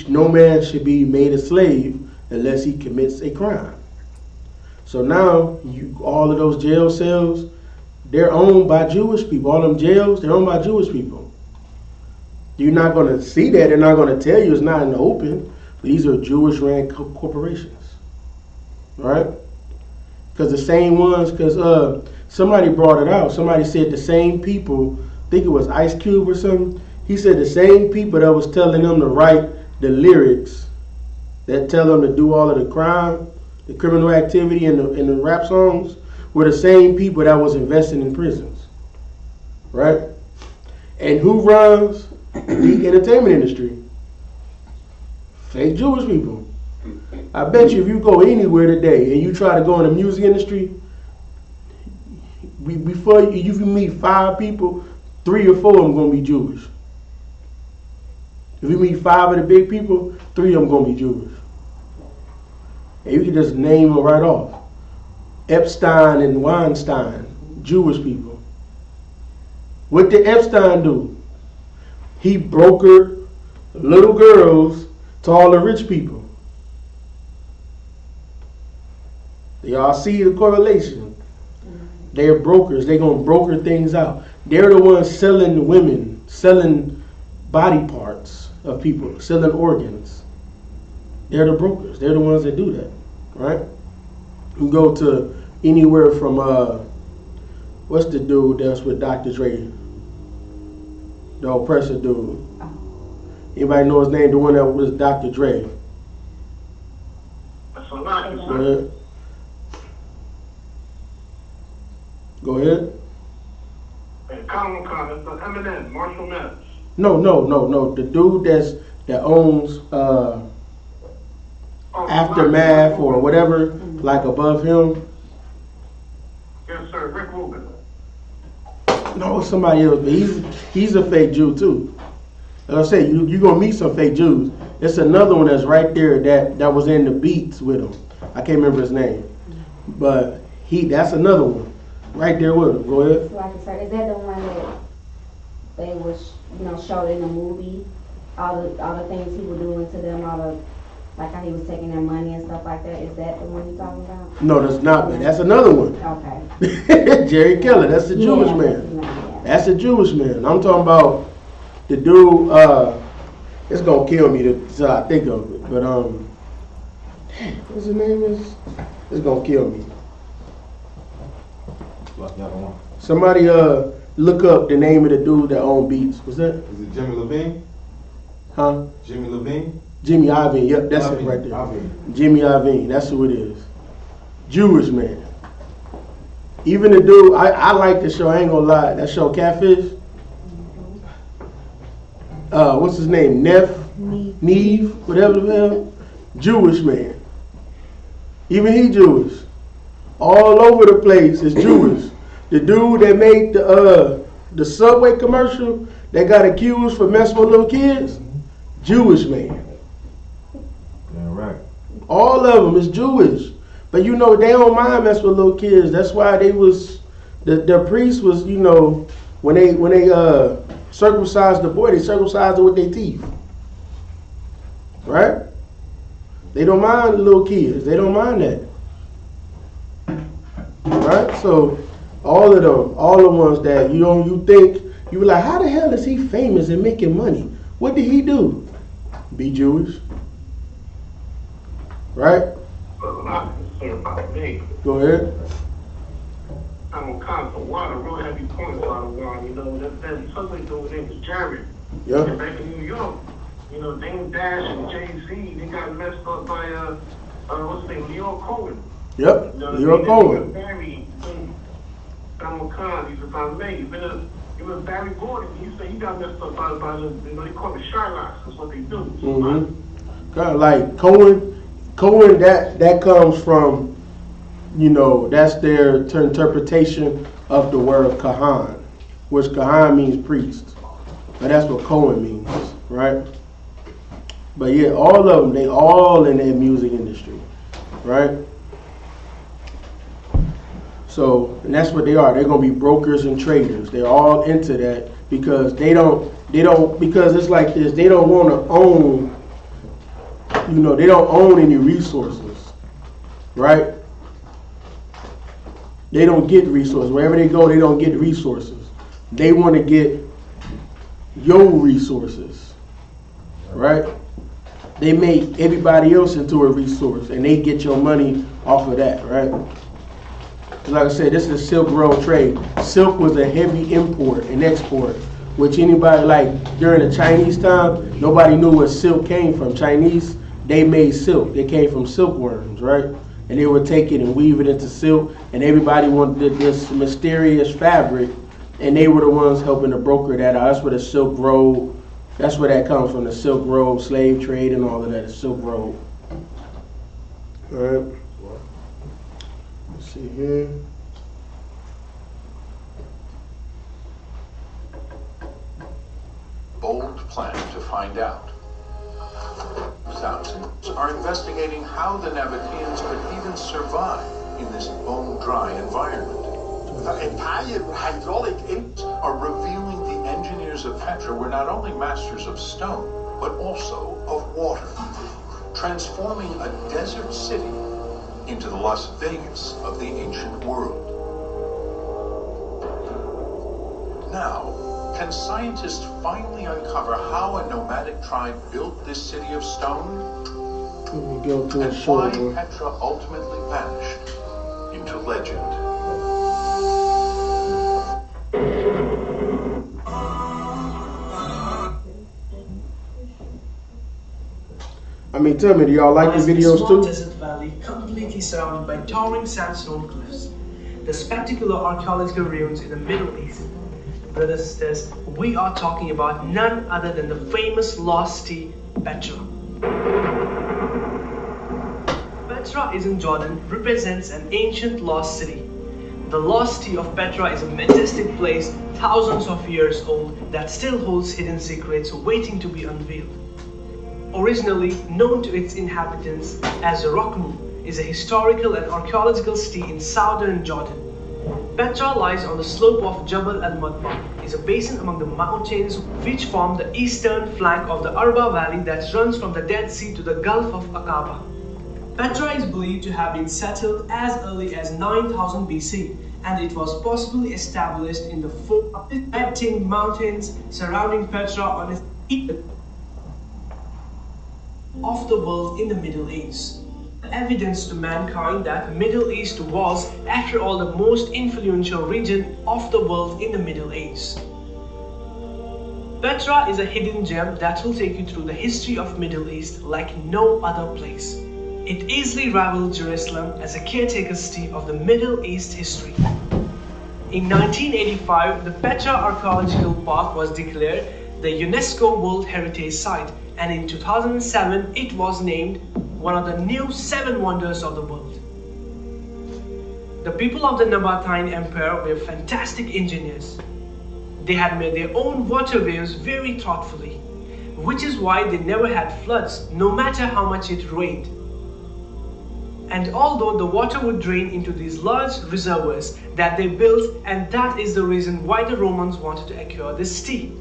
S3: No man should be made a slave unless he commits a crime. So now, all of those jail cells, they're owned by Jewish people. All them jails, they're owned by Jewish people. You're not going to see that. They're not going to tell you. It's not in the open. But these are Jewish-ran corporations, right? Because the same ones, somebody brought it out. Somebody said the same people, I think it was I.S.U.P.K or something. He said the same people that was telling them to write the lyrics that tell them to do all of the crime, the criminal activity in the rap songs, were the same people that was investing in prisons, right? And who runs the entertainment industry? Fake Jewish people. I bet you if you go anywhere today and you try to go in the music industry, before you meet 5 people, 3 or 4 of them going to be Jewish. If you meet 5 of the big people, 3 of them going to be Jewish. And you can just name them right off. Epstein and Weinstein, Jewish people. What did Epstein do? He brokered little girls to all the rich people. Y'all see the correlation? They're brokers. They're going to broker things out. They're the ones selling women, selling body parts of people, selling organs. They're the brokers. They're the ones that do that, right? You go to anywhere from, what's the dude that's with Dr. Dre? The oppressor dude. Anybody know his name? The one that was Dr. Dre.
S2: Go ahead.
S3: Go ahead.
S2: Common Con, it's Eminem, Marshall Mathers.
S3: No. The dude that owns Aftermath or whatever, like above him.
S2: Yes, sir. Rick Rubin.
S3: No, it's somebody else, but he's a fake Jew too. Like I say, you're gonna meet some fake Jews. It's another one that's right there that was in the beats with him. I can't remember his name, but that's another one right there with him. Go ahead.
S10: So is that the one that they was showed in the movie? All the things he was doing to them, like how he was taking their money and stuff like that. Is that the one you're talking about?
S3: No, that's not. That's another one.
S10: Okay.
S3: Jerry Keller. That's the Jewish man. That's the Jewish man. I'm talking about the dude. It's gonna kill me till I think of it. But what's his name is? It's gonna kill me. Somebody look up the name of the dude that owned Beats. What's that?
S1: Is it Jimmy Levine?
S3: Huh?
S1: Jimmy Levine?
S3: Jimmy Iovine. Yep, that's it right there.
S1: Iovine.
S3: Jimmy Iovine. That's who it is. Jewish man. Even the dude, I like the show, I ain't gonna lie. That show, Catfish. What's his name? Neve, whatever the hell. Jewish man. Even he Jewish. All over the place is Jewish. The dude that made the Subway commercial that got accused for messing with little kids, Jewish man.
S1: Yeah, right.
S3: All of them is Jewish. But they don't mind messing with little kids. That's why they was, the priest was, when they circumcised the boy, they circumcised it with their teeth. Right? They don't mind the little kids. They don't mind that. Right? So all of them, all the ones that you think, you were like, how the hell is he famous and making money? What did he do? Be Jewish. Right? Go ahead.
S2: I'm gonna conquer water, real heavy points out of water. That somebody doing it was Jared.
S3: Yeah.
S2: And back in New York, Dame Dash and Jay-Z, they got messed up by what's his name, Leo Cohen.
S3: Yep. Leo Cohen.
S2: Barry, Donald Khan, he's a May. You was Barry Gordon. He said he got messed up by the, they call it Shylock. That's what they do.
S3: Mm-hmm. Kind of like Cohen, that comes from, that's their interpretation of the word Kahan, which Kahan means priest. But that's what Cohen means, right? But yeah, all of them, they all in that music industry, right? So, and that's what they are. They're going to be brokers and traders. They're all into that because because it's like this, they don't want to own, they don't own any resources, right? They don't get resources. Wherever they go, they don't get resources. They want to get your resources, right? They make everybody else into a resource and they get your money off of that, right? Like I said, this is a Silk Road trade. Silk was a heavy import and export, which anybody, like during the Chinese time, nobody knew where silk came from. Chinese, they made silk. They came from silkworms, right? And they would take it and weave it into silk, and everybody wanted this mysterious fabric, and they were the ones helping to broker that out. That's where the Silk Road, that's where that comes from, the Silk Road, slave trade and all of that, the Silk Road. All right. Let's see here.
S5: Bold plan to find out. Thousands are investigating how the Nabateans could even survive in this bone-dry environment.
S6: The entire hydraulic
S5: Are revealing the engineers of Petra were not only masters of stone, but also of water, transforming a desert city into the Las Vegas of the ancient world. Now, can scientists finally uncover how a nomadic tribe built this city of stone? And why Petra ultimately vanished into legend?
S3: I mean, tell me, do y'all like the videos
S11: small
S3: too?
S11: Desert valley completely surrounded by towering sandstone cliffs. The spectacular archaeological ruins in the Middle East. Brothers and sisters, we are talking about none other than the famous lost city, Petra. Petra is in Jordan, represents an ancient lost city. The lost city of Petra is a majestic place, thousands of years old, that still holds hidden secrets waiting to be unveiled. Originally known to its inhabitants as the Rock Moon, is a historical and archaeological city in southern Jordan. Petra lies on the slope of Jabal al-Madbar, is a basin among the mountains which form the eastern flank of the Arba Valley that runs from the Dead Sea to the Gulf of Aqaba. Petra is believed to have been settled as early as 9000 BC, and it was possibly established in the four Red mountains surrounding Petra on its east of the world in the Middle Ages. Evidence to mankind that Middle East was, after all, the most influential region of the world in the Middle Ages. Petra is a hidden gem that will take you through the history of Middle East like no other place. It easily rivals Jerusalem as a caretaker city of the Middle East history. In 1985, the Petra Archaeological Park was declared the UNESCO World Heritage Site, and in 2007 it was named one of the new 7 wonders of the world. The people of the Nabatean Empire were fantastic engineers. They had made their own waterways very thoughtfully, which is why they never had floods, no matter how much it rained. And although the water would drain into these large reservoirs that they built, and that is the reason why the Romans wanted to acquire this city.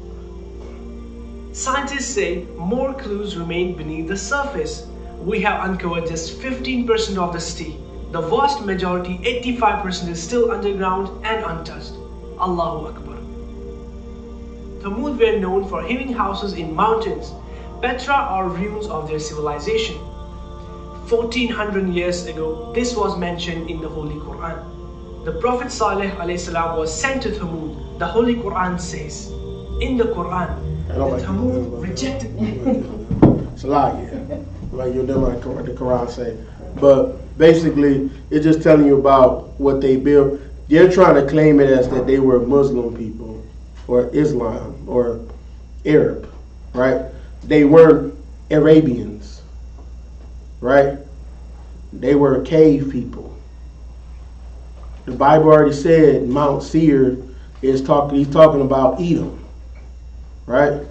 S11: Scientists say more clues remain beneath the surface. We have uncovered just 15% of the city. The vast majority, 85%, is still underground and untouched. Allahu Akbar. Thamud were known for having houses in mountains. Petra are ruins of their civilization. 1400 years ago, this was mentioned in the Holy Quran. The Prophet Saleh ﷺ was sent to Thamud. The Holy Quran says, in the Quran, that Thamud rejected
S3: It's a lie, yeah. Like you'll never like the Quran say. But basically, it's just telling you about what they built. They're trying to claim it as that they were Muslim people, or Islam, or Arab, right? They weren't Arabians, right? They were cave people. The Bible already said Mount Seir he's talking about Edom, right?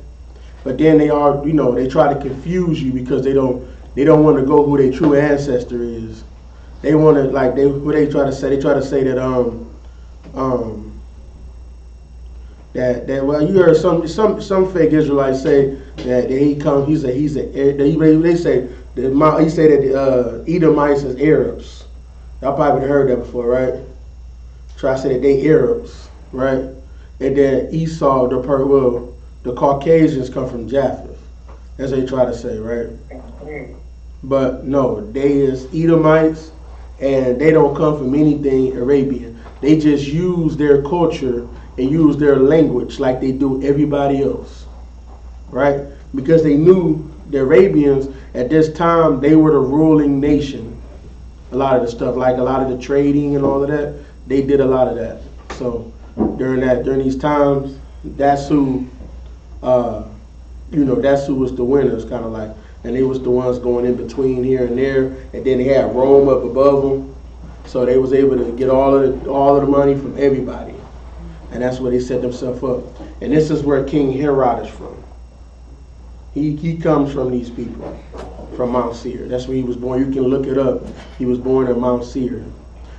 S3: But then they are, they try to confuse you because they don't want to go who their true ancestor is. They want to they try to say that that well, you heard some fake Israelites say that they say that Edomites is Arabs. Y'all probably heard that before, right? Try to say that they Arabs, right? And then Esau, the Caucasians come from Japheth. That's what they try to say, right? But no, they is Edomites, and they don't come from anything Arabian. They just use their culture and use their language like they do everybody else, right? Because they knew the Arabians at this time, they were the ruling nation. A lot of the stuff, like a lot of the trading and all of that, they did a lot of that. So during these times, that's who that's who was the winners, kind of like, and they was the ones going in between here and there, and then they had Rome up above them, so they was able to get all of the money from everybody, and that's where they set themselves up. And this is where King Herod is from. He comes from these people, from Mount Seir. That's where he was born. You can look it up. He was born at Mount Seir.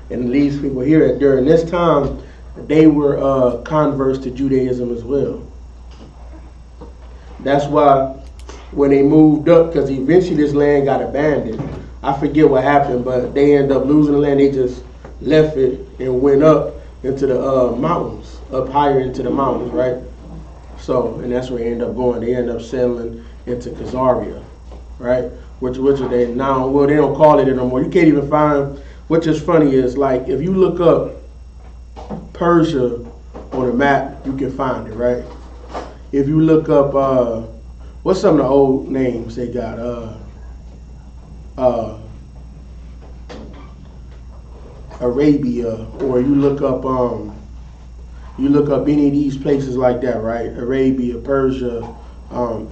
S3: And these people here during this time, they were converts to Judaism as well. That's why when they moved up, because eventually this land got abandoned. I forget what happened, but they ended up losing the land. They just left it and went up into the mountains, up higher into the mountains, right? So, and that's where they end up going. They end up settling into Khazaria, right? Which are they now? Well, they don't call it no more. You can't even find. Which is funny is like if you look up Persia on a map, you can find it, right? If you look up, what's some of the old names they got? Arabia, or you look up any of these places like that, right? Arabia, Persia,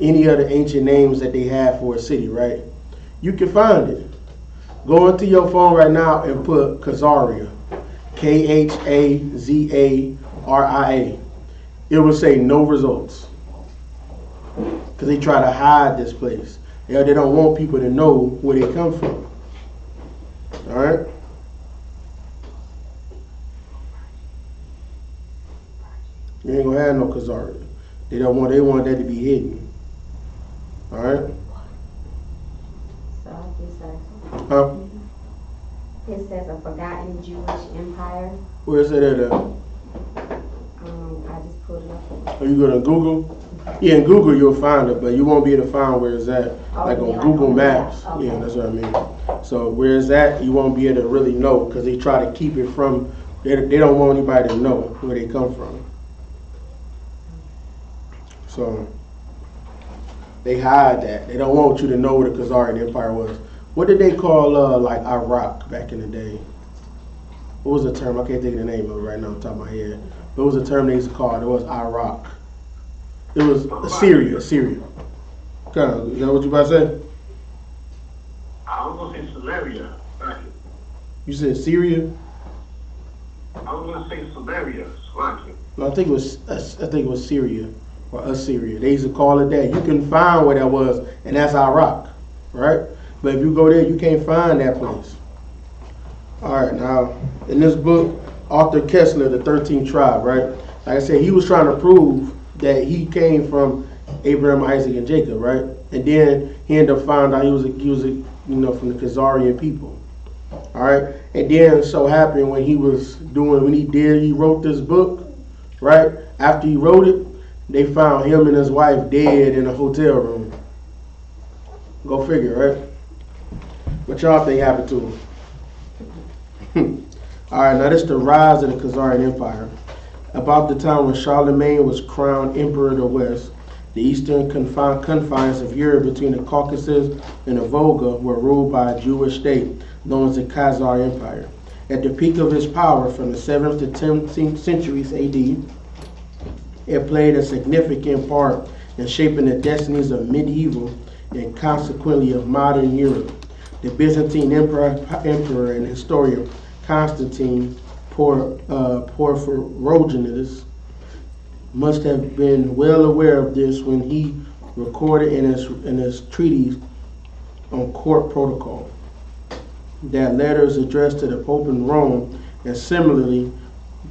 S3: any other ancient names that they have for a city, right? You can find it. Go into your phone right now and put Khazaria, Khazaria. It will say no results because they try to hide this place. They don't want people to know where they come from. All right. You ain't gonna have no Khazaria. They want that to be hidden. All right. Huh?
S10: It says a forgotten Jewish empire.
S3: Where is it at?
S10: I just pulled it up.
S3: Are you going to Google? Yeah, in Google you'll find it, but you won't be able to find where it's at. Like on Google Maps. Okay. Yeah, that's what I mean. So where it's at, you won't be able to really know because they try to keep it from. They don't want anybody to know where they come from. So they hide that. They don't want you to know where the Khazarian Empire was. What did they call like Iraq back in the day? What was the term? I can't think of the name of it right now on top of my head. But it was a term they used to call it. It was Iraq. It was Assyria. Kind of, is that what you about to say?
S2: I was going to say Samaria.
S3: You said Syria?
S2: I was going to say Samaria.
S3: No, I think it was Syria or Assyria. They used to call it that. You can find where that was, and that's Iraq, right? But if you go there, you can't find that place. All right, now, in this book, Arthur Kessler, the 13th tribe, right? Like I said, he was trying to prove that he came from Abraham, Isaac, and Jacob, right? And then he ended up finding out he was from the Khazarian people. All right? And then so happened when he wrote this book, right? After he wrote it, they found him and his wife dead in a hotel room. Go figure, right? What y'all think happened to him? All right, now this is the rise of the Khazarian Empire. About the time when Charlemagne was crowned Emperor of the West, the eastern confines of Europe between the Caucasus and the Volga were ruled by a Jewish state known as the Khazar Empire. At the peak of its power from the 7th to 10th centuries AD, it played a significant part in shaping the destinies of medieval and consequently of modern Europe. The Byzantine emperor and historian Constantine Porphyrogenus must have been well aware of this when he recorded in his treatise on court protocol that letters addressed to the Pope in Rome and similarly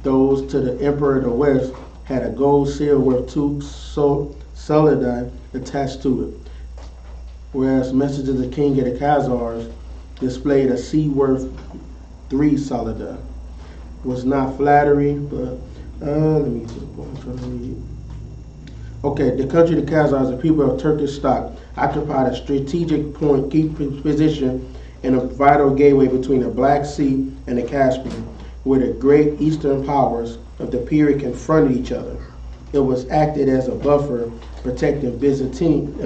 S3: those to the Emperor of the West had a gold seal worth 2 solidi attached to it, whereas messages of the king of the Khazars displayed a sea worth 3 solidi. Was not flattery, but let me get to the point I'm trying to read. Okay, the country of the Khazars, the people of Turkish stock, occupied a strategic key position in a vital gateway between the Black Sea and the Caspian, where the great eastern powers of the period confronted each other. It was acted as a buffer protecting Byzantium.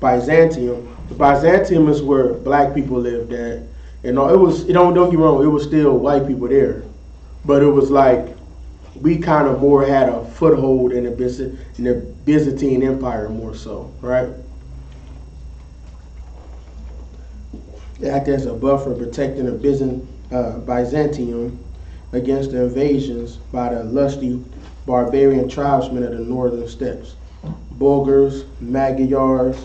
S3: Byzantium is where black people lived at. And don't get me wrong, it was still white people there. But it was like we kind of more had a foothold in the Byzantine Empire more so, right? It acted as a buffer protecting the Byzantium against the invasions by the lusty barbarian tribesmen of the northern steppes. Bulgars, Magyars,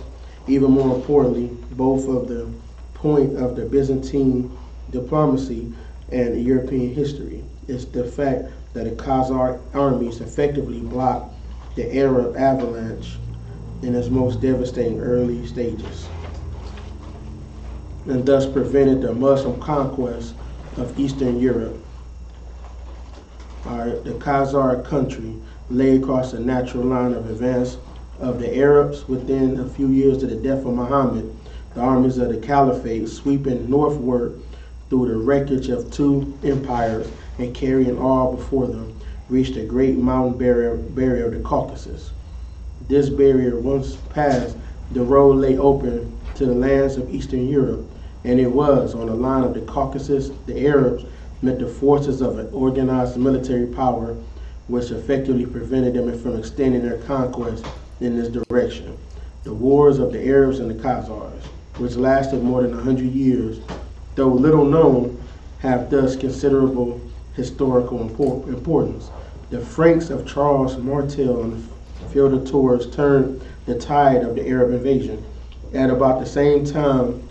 S3: even more importantly, both of the point of the Byzantine diplomacy and European history. It's the fact that the Khazar armies effectively blocked the Arab avalanche in its most devastating early stages, and thus prevented the Muslim conquest of Eastern Europe. The Khazar country lay across the natural line of advance of the Arabs. Within a few years of the death of Muhammad, the armies of the Caliphate, sweeping northward through the wreckage of two empires and carrying all before them, reached the great mountain barrier of the Caucasus. This barrier, once passed, the road lay open to the lands of Eastern Europe, and it was on the line of the Caucasus the Arabs met the forces of an organized military power, which effectively prevented them from extending their conquest in this direction. The wars of the Arabs and the Khazars, which lasted more than 100 years, though little known, have thus considerable historical importance. The Franks of Charles Martel and Fyodor Torres turned the tide of the Arab invasion. At about the same time,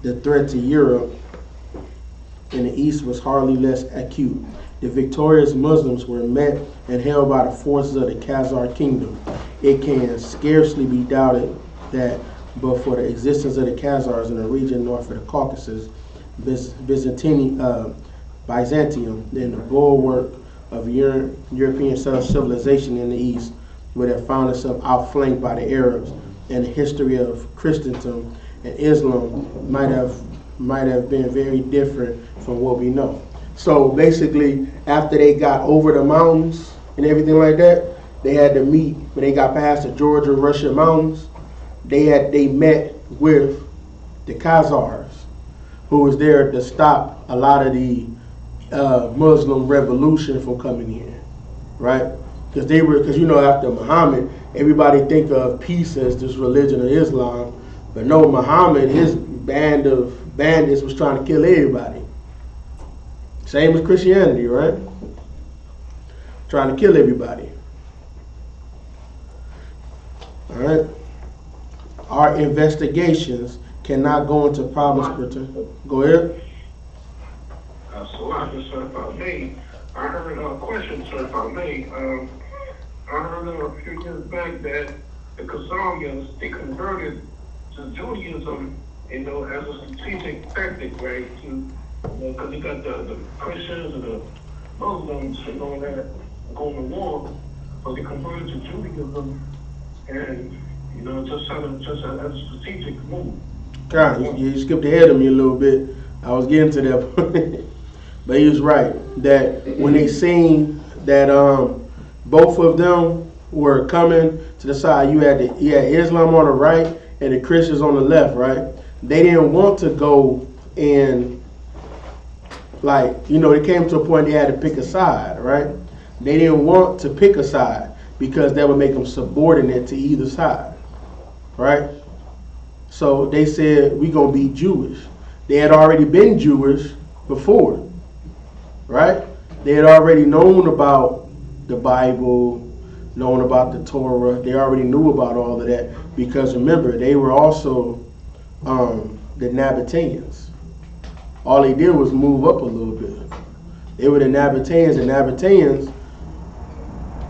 S3: the threat to Europe in the east was hardly less acute. The victorious Muslims were met and held by the forces of the Khazar kingdom. It can scarcely be doubted that but for the existence of the Khazars in the region north of the Caucasus, Byzantium, then the bulwark of European civilization in the east would have found itself outflanked by the Arabs, and the history of Christendom and Islam might have been very different from what we know. So basically, after they got over the mountains and everything like that, they had to meet when they got past the Georgia-Russia mountains. They met with the Khazars, who was there to stop a lot of the Muslim revolution from coming in, right? Because after Muhammad, everybody think of peace as this religion of Islam, but no, Muhammad, his band of bandits was trying to kill everybody. Same as Christianity, right? Trying to kill everybody. All right. Our investigations cannot go into problems. Go ahead.
S2: So sir, if I may, I heard a question, sir, if I may. I heard a few years back that the Khazarians, they converted to Judaism, as a strategic tactic, right? Because you got the Christians and the Muslims and all that going to war, so they converted to Judaism, and just as a strategic move.
S3: God, you skipped ahead of me a little bit. I was getting to that point. But he was right that when they seen that both of them were coming to the side, you had Islam on the right and the Christians on the left, right? They didn't want to go and they came to a point they had to pick a side, right? They didn't want to pick a side because that would make them subordinate to either side, right? So they said, we're going to be Jewish. They had already been Jewish before, right? They had already known about the Bible, known about the Torah. They already knew about all of that because remember, they were also the Nabateans. All they did was move up a little bit. They were the Nabateans. The Nabateans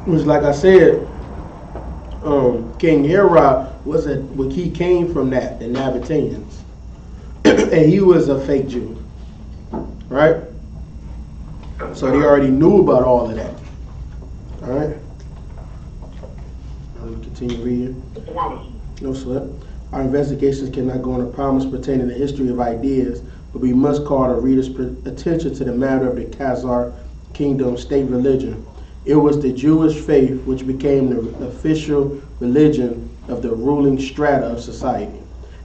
S3: was, like I said, King Herod he came from that, the Nabateans. And he was a fake Jew, right? So they already knew about all of that. All right? I'm going to continue reading. No sweat. Our investigations cannot go into problems pertaining to the history of ideas, but we must call the reader's attention to the matter of the Khazar kingdom state religion. It was the Jewish faith which became the official religion of the ruling strata of society.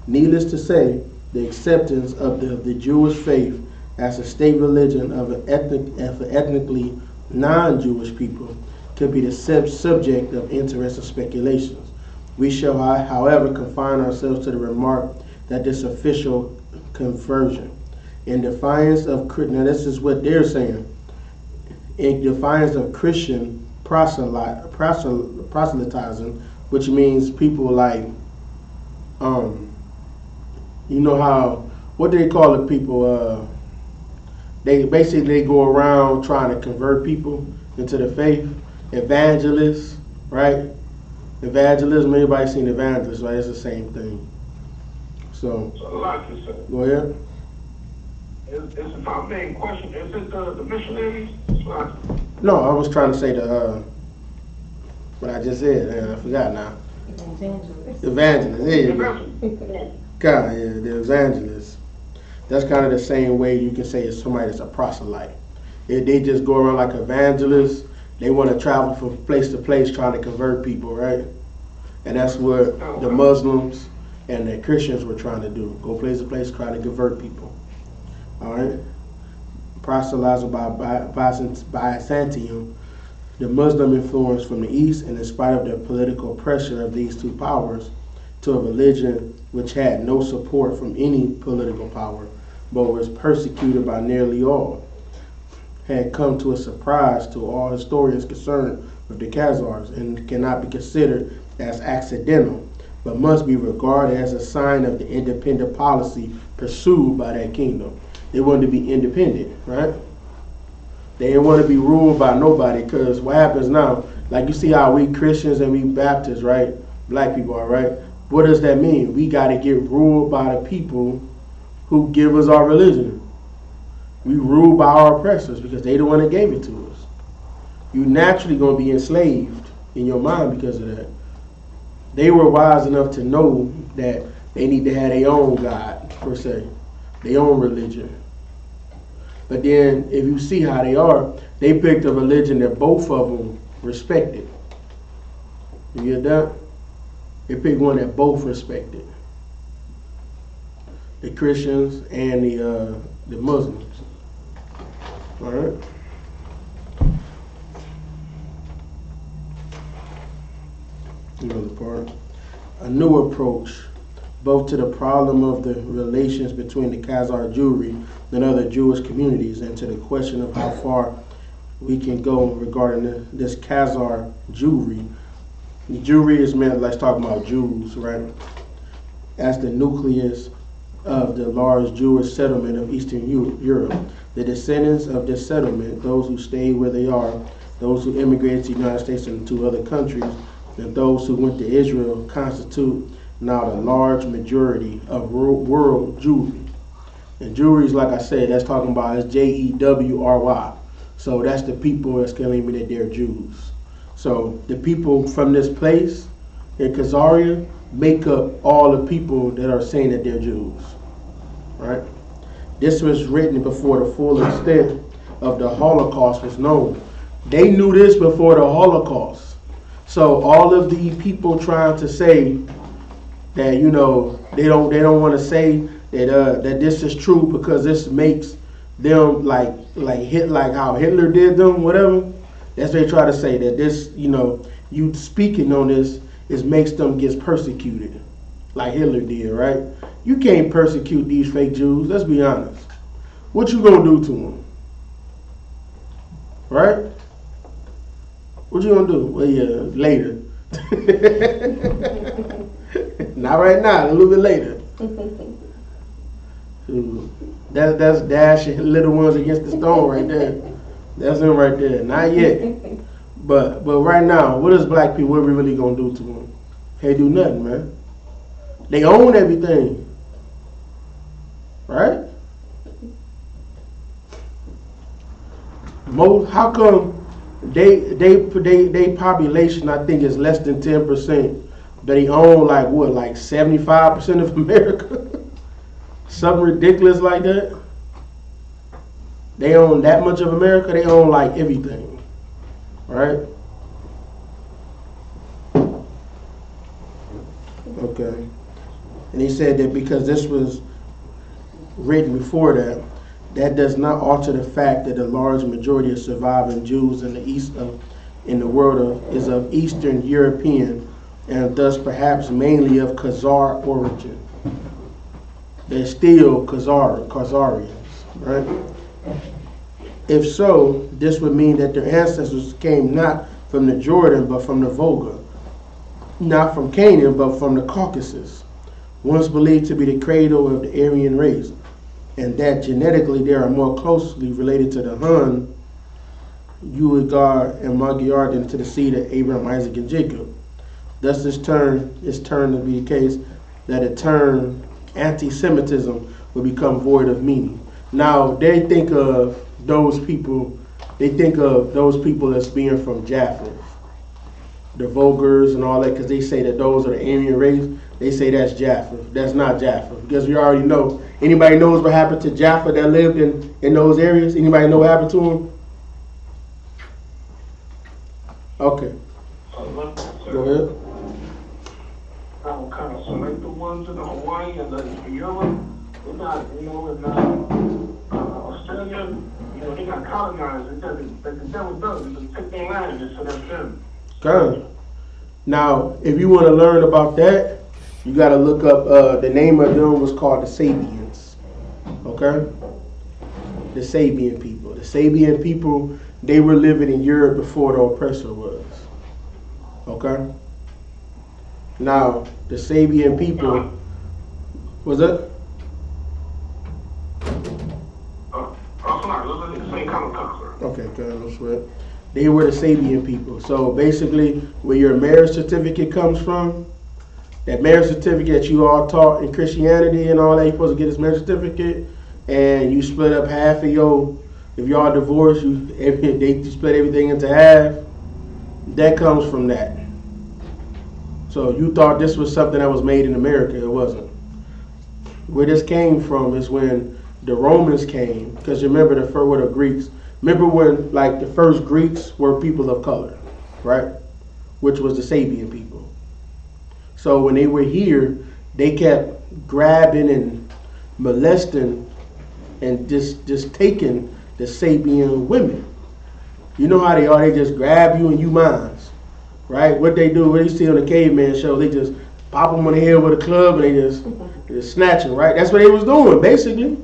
S3: Needless to say, the acceptance of the Jewish faith as a state religion of an ethnically non-Jewish people could be the subject of interesting speculations. We shall, however, confine ourselves to the remark that this official conversion, in defiance of, now this is what they're saying, in defiance of Christian proselytizing, which means people like, what do they call the people? They go around trying to convert people into the faith. Evangelists, right? Evangelism, everybody seen evangelists, right? It's the same thing. So go ahead.
S2: It's my main question. Is it the missionaries?
S3: No, I was trying to say what I just said. I forgot now. Evangelists. There you go. God, yeah, the evangelists. That's kind of the same way you can say it's somebody that's a proselyte. They just go around like evangelists. They want to travel from place to place trying to convert people, right? And that's what the Muslims and the Christians were trying to do. Go place to place trying to convert people. All right? Proselytizing by Byzantium, the Muslim influence from the East, and in spite of the political pressure of these two powers, to a religion which had no support from any political power, but was persecuted by nearly all, had come to a surprise to all historians concerned with the Khazars, and cannot be considered as accidental, but must be regarded as a sign of the independent policy pursued by that kingdom. They wanted to be independent, right? They didn't want to be ruled by nobody, because what happens now, like you see how we Christians and we Baptists, right? Black people are, right? What does that mean? We got to get ruled by the people who give us our religion. We rule by our oppressors because they the one that gave it to us. You naturally going to be enslaved in your mind because of that. They were wise enough to know that they need to have their own God, per se, their own religion. But then, if you see how they are, they picked a religion that both of them respected. You get that? They picked one that both respected. The Christians and the Muslims. All right? Another part. A new approach, both to the problem of the relations between the Khazar Jewry and other Jewish communities, and to the question of how far we can go regarding this Khazar Jewry. The Jewry is meant, let's talk about Jews, right? As the nucleus of the large Jewish settlement of Eastern Europe. The descendants of this settlement, those who stayed where they are, those who immigrated to the United States and to other countries, and those who went to Israel, constitute now the large majority of world Jewry. And Jewry is, like I said, that's talking about is Jewry. So that's the people that's claiming that they're Jews. So the people from this place in Khazaria make up all the people that are saying that they're Jews. Right? This was written before the full extent of the Holocaust was known. They knew this before the Holocaust. So all of the people trying to say that, you know, they don't want to say that that this is true because this makes them like how Hitler did them, whatever. That's what they try to say, that this, you know, you speaking on this makes them get persecuted, like Hitler did, right? You can't persecute these fake Jews. Let's be honest. What you gonna do to them, right? What you gonna do? Well, yeah, later. Not right now. A little bit later. That's dashing little ones against the stone right there. That's him right there. Not yet. But right now, what is black people? What are we really gonna do to them? Can't do nothing, man. They own everything, right? How come they population, I think, is less than 10%, but they own like 75% of America? Something ridiculous like that. They own that much of America. They own like everything, right? Okay. And he said that because this was written before that, that does not alter the fact that the large majority of surviving Jews in the world is of Eastern European and thus perhaps mainly of Khazar origin. They're still Khazarians, right? If so, this would mean that their ancestors came not from the Jordan but from the Volga, not from Canaan but from the Caucasus, once believed to be the cradle of the Aryan race. and that genetically they are more closely related to the Hun, Uighur, and Magyar than to the seed of Abraham, Isaac, and Jacob. Thus, this term is turned to be the case that a term anti-Semitism will become void of meaning. Now, they think of those people as being from Japheth, the Vulgars and all that, because they say that those are the Aryan race. They say that's Japheth. That's not Japheth, because we already know. Anybody knows what happened to Japheth that lived in those areas? Anybody know what happened to him? Okay. Go ahead.
S2: Kind of select the ones in Hawaii and the Europe. They're not, in Australia, they got colonized. They never done. They just take their land and so that's them.
S3: Okay. Now, if you want to learn about that, you got to look up, the name of them was called the Sabians. Okay? The Sabian people. The Sabian people, they were living in Europe before the oppressor was. Okay? Now, the Sabian people, was that? Okay, good, no sweat. They were the Sabian people. So basically, where your marriage certificate comes from, that marriage certificate that you all taught in Christianity and all that, you're supposed to get this marriage certificate, and you split up half of your, if y'all divorced, they split everything into half. That comes from that. So you thought this was something that was made in America. It wasn't. Where this came from is when the Romans came, because remember the Greeks. Remember when like the first Greeks were people of color, right? Which was the Sabian people. So when they were here, they kept grabbing and molesting and just taking the Sabian women. You know how they are. They just grab you and you mine. Right? What they do, what you see on the caveman show, they just pop them on the head with a club and they just snatch them, right? That's what they was doing, basically.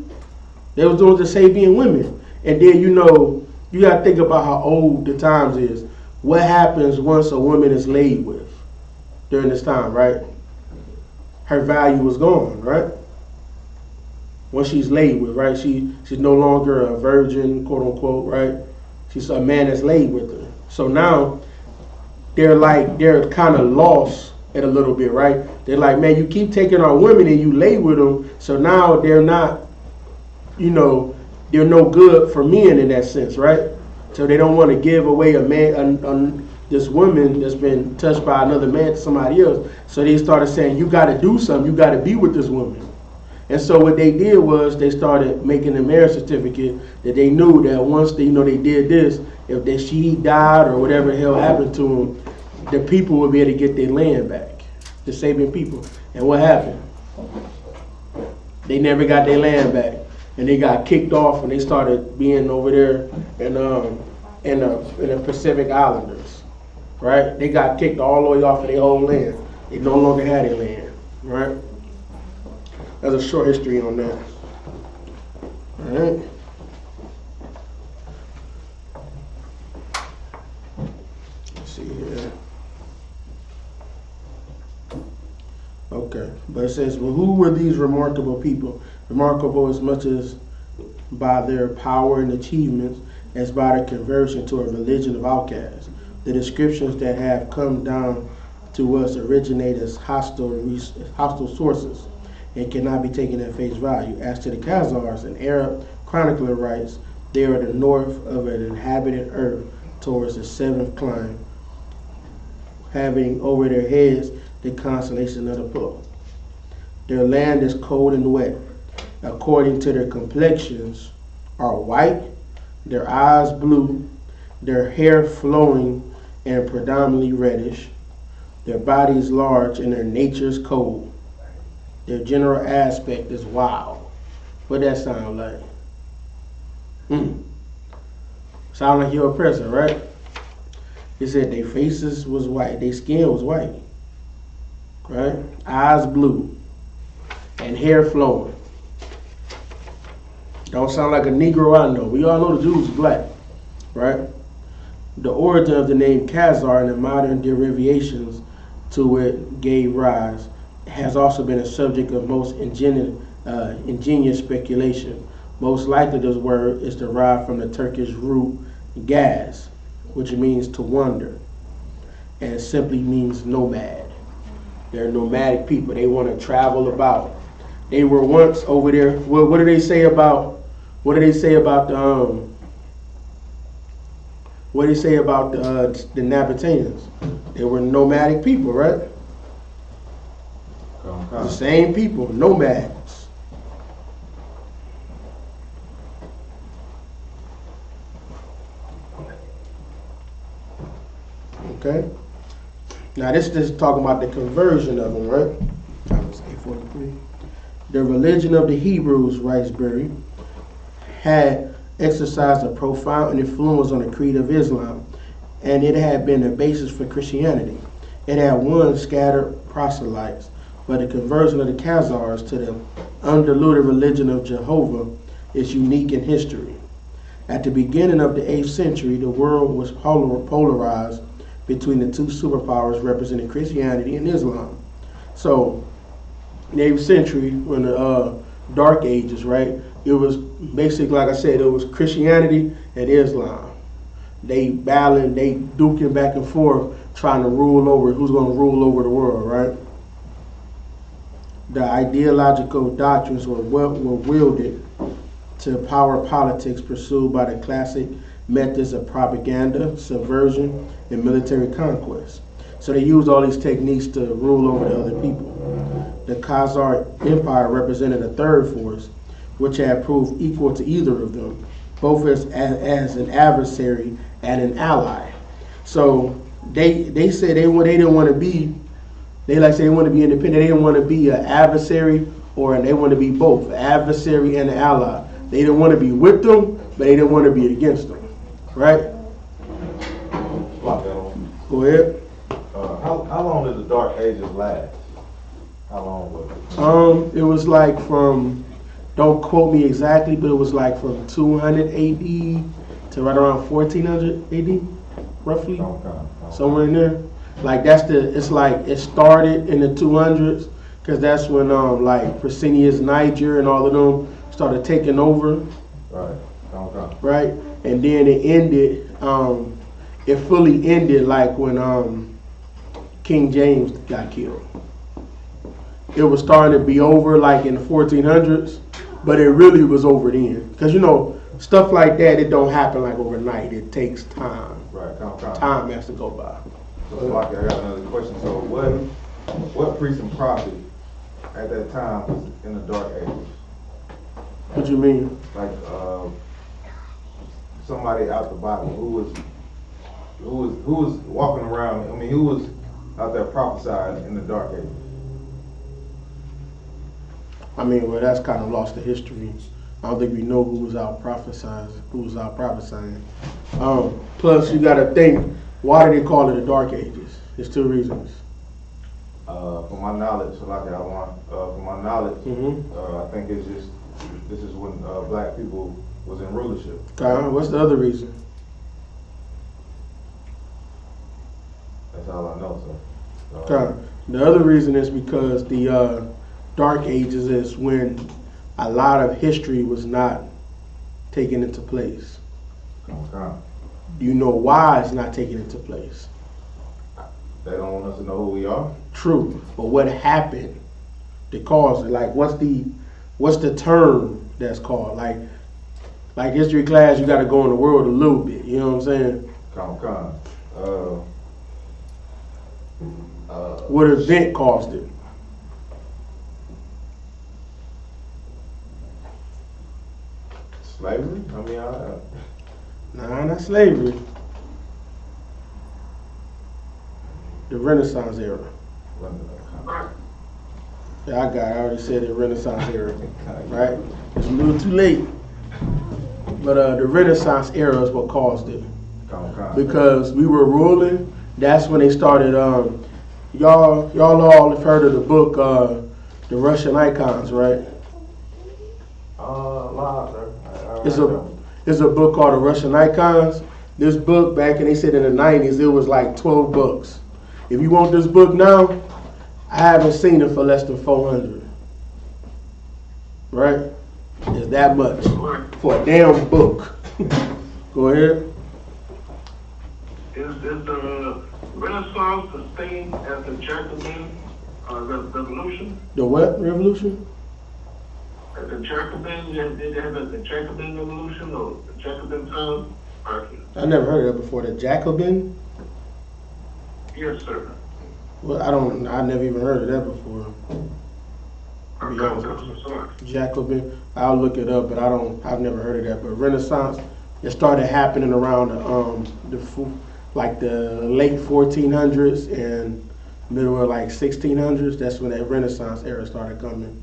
S3: They was doing the Sabian women. And then, you got to think about how old the times is. What happens once a woman is laid with during this time, right? Her value is gone, right? Once she's laid with, right? She's no longer a virgin, quote unquote, right? She's a man that's laid with her. So now, they're kind of lost at a little bit, right? They're like, man, you keep taking our women and you lay with them, so now they're not, they're no good for men in that sense, right? So they don't want to give away a man, this woman that's been touched by another man to somebody else. So they started saying, you got to do something, you got to be with this woman. And so what they did was they started making a marriage certificate that they knew that once they did this, if she died or whatever the hell happened to them, the people would be able to get their land back, the Sabian people. And what happened? They never got their land back, and they got kicked off, and they started being over there in the Pacific Islanders, right? They got kicked all the way off of their whole land. They no longer had their land, right? That's a short history on that. All right. Let's see here. Okay, but it says, well, who were these remarkable people? Remarkable as much as by their power and achievements as by their conversion to a religion of outcasts. The descriptions that have come down to us originate as hostile sources and cannot be taken at face value. As to the Khazars, an Arab chronicler writes, they are the north of an inhabited earth towards the seventh clime, having over their heads the constellation of the bull. Their land is cold and wet. According to their complexions are white, their eyes blue, their hair flowing and predominantly reddish, their bodies large and their natures cold. Their general aspect is wild. What that sound like? Sound like your oppressor, right? He said their faces was white, their skin was white, right? Eyes blue, and hair flowing. Don't sound like a Negro I know. We all know the Jews is black, right? The origin of the name Khazar and the modern derivations to it gave rise has also been a subject of most ingenious speculation. Most likely this word is derived from the Turkish root gaz, which means to wander, and simply means nomad. They're nomadic people. They want to travel about. They were once over there. What do they say about? What do they say about the? What do they say about the Nabateans? They were nomadic people, right? The same people, nomads. Okay. Now this is talking about the conversion of them, right? That was 843. The religion of the Hebrews, writes Berry, had exercised a profound influence on the creed of Islam, and it had been a basis for Christianity. It had won scattered proselytes, but the conversion of the Khazars to the undiluted religion of Jehovah is unique in history. At the beginning of the 8th century, the world was polarized between the two superpowers representing Christianity and Islam. So, in the 8th century, when the Dark Ages, right, it was basically, like I said, it was Christianity and Islam. They battling, they duking back and forth, trying to rule over who's going to rule over the world, right? The ideological doctrines were wielded to power politics pursued by the classic methods of propaganda, subversion, and military conquest. So they used all these techniques to rule over the other people. The Khazar Empire represented a third force, which had proved equal to either of them, both as an adversary and an ally. So they said they didn't want to be, they like say they want to be independent. They didn't want to be an adversary, or they want to be both, an adversary and an ally. They didn't want to be with them, but they didn't want to be against them. Right? Go ahead.
S1: How long did the Dark Ages last? How long was it?
S3: It was like from, don't quote me exactly, but it was like from 200 AD to right around 1400 AD, roughly. Somewhere in there. Like it's like it started in the 200s, because that's when like Priscinius Niger and all of them started taking over.
S1: Right.
S3: Right? And then it ended, it fully ended like when King James got killed. It was starting to be over like in the 1400s, but it really was over then. Because, you know, stuff like that, it don't happen like overnight. It takes time.
S1: Right,
S3: time has to go by.
S1: So, I got another question. So, what priest and prophet at that time was in the Dark Ages?
S3: What you mean?
S1: Like somebody out the Bible who was walking around. I mean, who was out there prophesying in the Dark Ages?
S3: I mean, well, that's kind of lost to history. I don't think we know who was out prophesying. Plus, you got to think, why do they call it the Dark Ages? There's two reasons.
S1: From my knowledge, I think it's just, this is when black people was in rulership.
S3: What's the other reason?
S1: That's all I know, sir.
S3: The other reason is because the Dark Ages is when a lot of history was not taken into place. Do you know why it's not taken into place?
S1: They don't want us to know who we are.
S3: True, but what happened that caused it? Like, what's the term that's called? Like history class, you got to go in the world a little bit. You know what I'm saying? What event caused it?
S1: Slavery? I mean,
S3: Nah, not slavery. The Renaissance era. Yeah, I already said the Renaissance era, right? It's a little too late. But the Renaissance era is what caused it. Because we were ruling, that's when they started, y'all all have heard of the book, The Russian Icons, right? It's a book called The Russian Icons. This book, back in, they said in the 90s, it was like 12 bucks. If you want this book now, I haven't seen it for less than 400. Right? It's that much for a damn book. Go ahead.
S2: Is the Renaissance the same as the Jacobin revolution?
S3: The what revolution?
S2: The Jacobin, did they have the Jacobin revolution or the Jacobin time?
S3: I never heard of that before. The Jacobin?
S2: Yes, sir.
S3: Well, I never even heard of that before. Jacobin. I'll look it up, but I've never heard of that. But Renaissance, it started happening around the late 1400s and middle of like 1600s. That's when that Renaissance era started coming.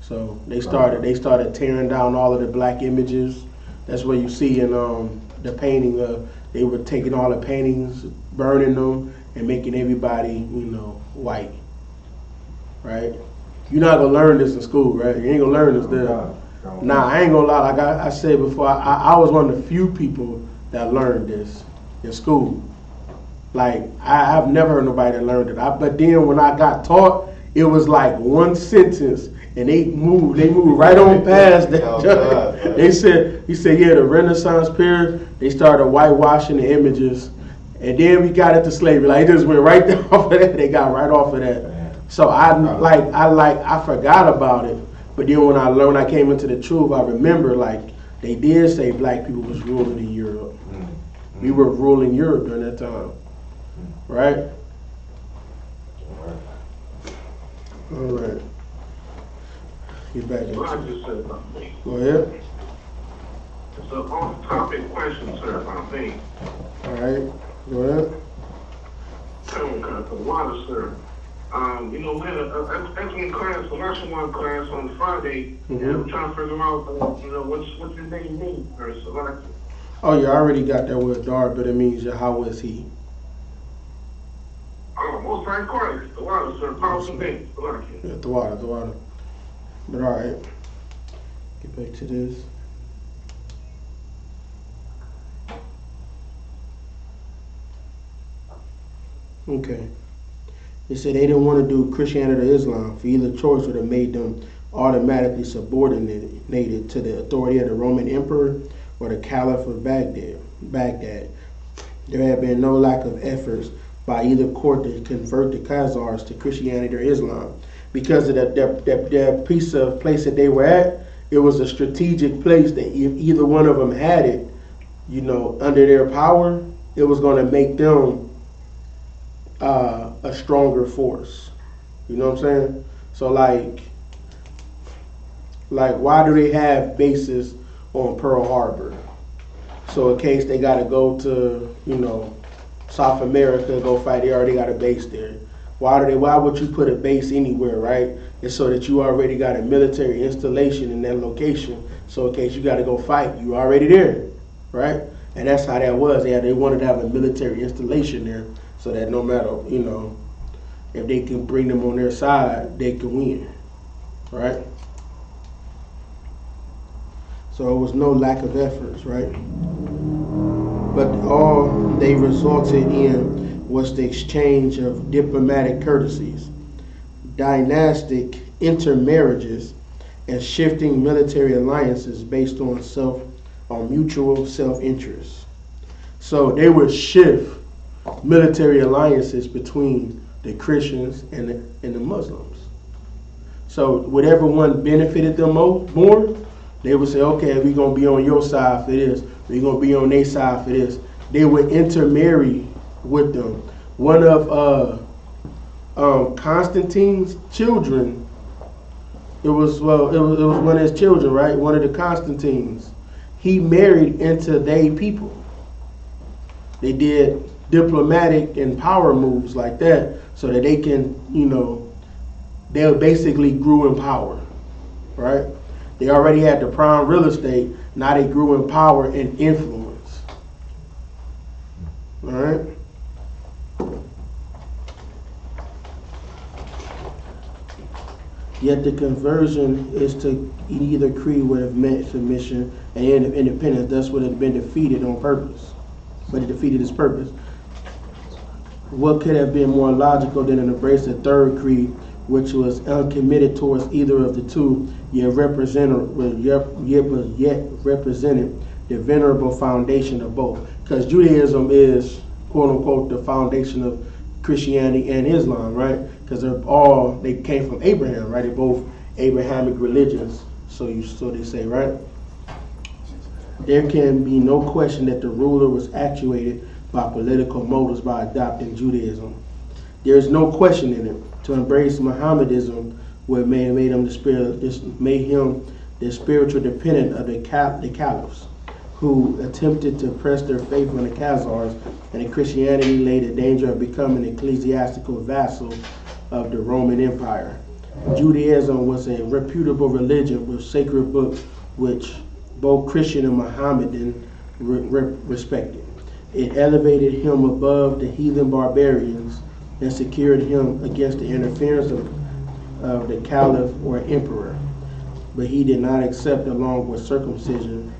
S3: So they started tearing down all of the black images. That's what you see in the painting. They were taking all the paintings, burning them, and making everybody, white. Right? You're not gonna learn this in school, right? You ain't gonna learn this there. Nah, I ain't gonna lie. Like I said before, I was one of the few people that learned this in school. Like I've never heard nobody that learned it. But then when I got taught, it was like one sentence, and they moved right on past that. He said, yeah, the Renaissance period, they started whitewashing the images, and then we got into slavery. Like it just went right off of that. They got right off of that. So I forgot about it, but then when I came into the truth, I remember like they did say black people was ruling in Europe. We were ruling Europe during that time, right? All right. Get back into it. Go ahead.
S2: It's an off-topic question, sir, I think.
S3: All right. Go ahead.
S2: The water, sir. We had an excellent class, the lesson one class on Friday, and I'm trying to figure out, what's your name mean, or select.
S3: Oh, you already got that word dark, but it means how is he?
S2: Oh, most high Christ, the water, sir, powerful name, select.
S3: Yeah, the water. But all right, get back to this. Okay. They said they didn't want to do Christianity or Islam. For either choice would have made them automatically subordinated to the authority of the Roman Emperor or the Caliph of Baghdad. There had been no lack of efforts by either court to convert the Khazars to Christianity or Islam. Because of that piece of place that they were at, it was a strategic place that if either one of them had it, under their power, it was going to make them a stronger force. You know what I'm saying? So like why do they have bases on Pearl Harbor? So in case they got to go to, South America, go fight, they already got a base there. Why would you put a base anywhere, right? It's so that you already got a military installation in that location. So in case you got to go fight, you already there, right? And that's how that was. They wanted to have a military installation there so that no matter, if they can bring them on their side, they can win, right? So it was no lack of efforts, right? But all they resulted in was the exchange of diplomatic courtesies, dynastic intermarriages, and shifting military alliances based on mutual self-interest. So they would shift military alliances between the Christians and the Muslims. So whatever one benefited them more, they would say, okay, we're going to be on your side for this. We're going to be on their side for this. They would intermarry with them. One of Constantine's children, it was one of his children, right? One of the Constantines. He married into they people. They did diplomatic and power moves like that so that they can, they basically grew in power, right? They already had the prime real estate. Now they grew in power and influence. All right? Yet the conversion is to either creed would have meant submission and independence, thus would have been defeated on purpose. But it defeated its purpose. What could have been more logical than to embrace the third creed, which was uncommitted towards either of the two, yet represented the venerable foundation of both. Because Judaism is, quote unquote, the foundation of Christianity and Islam, right? Because they came from Abraham, right? They're both Abrahamic religions, so they say, right? There can be no question that the ruler was actuated by political motives by adopting Judaism. There is no question in it. To embrace Mohammedanism would made him the spiritual dependent of the caliphs, who attempted to press their faith on the Khazars, and in Christianity lay the danger of becoming an ecclesiastical vassal of the Roman Empire. Judaism was a reputable religion with sacred books which both Christian and Mohammedan respected. It elevated him above the heathen barbarians and secured him against the interference of the caliph or emperor. But he did not accept along with circumcision,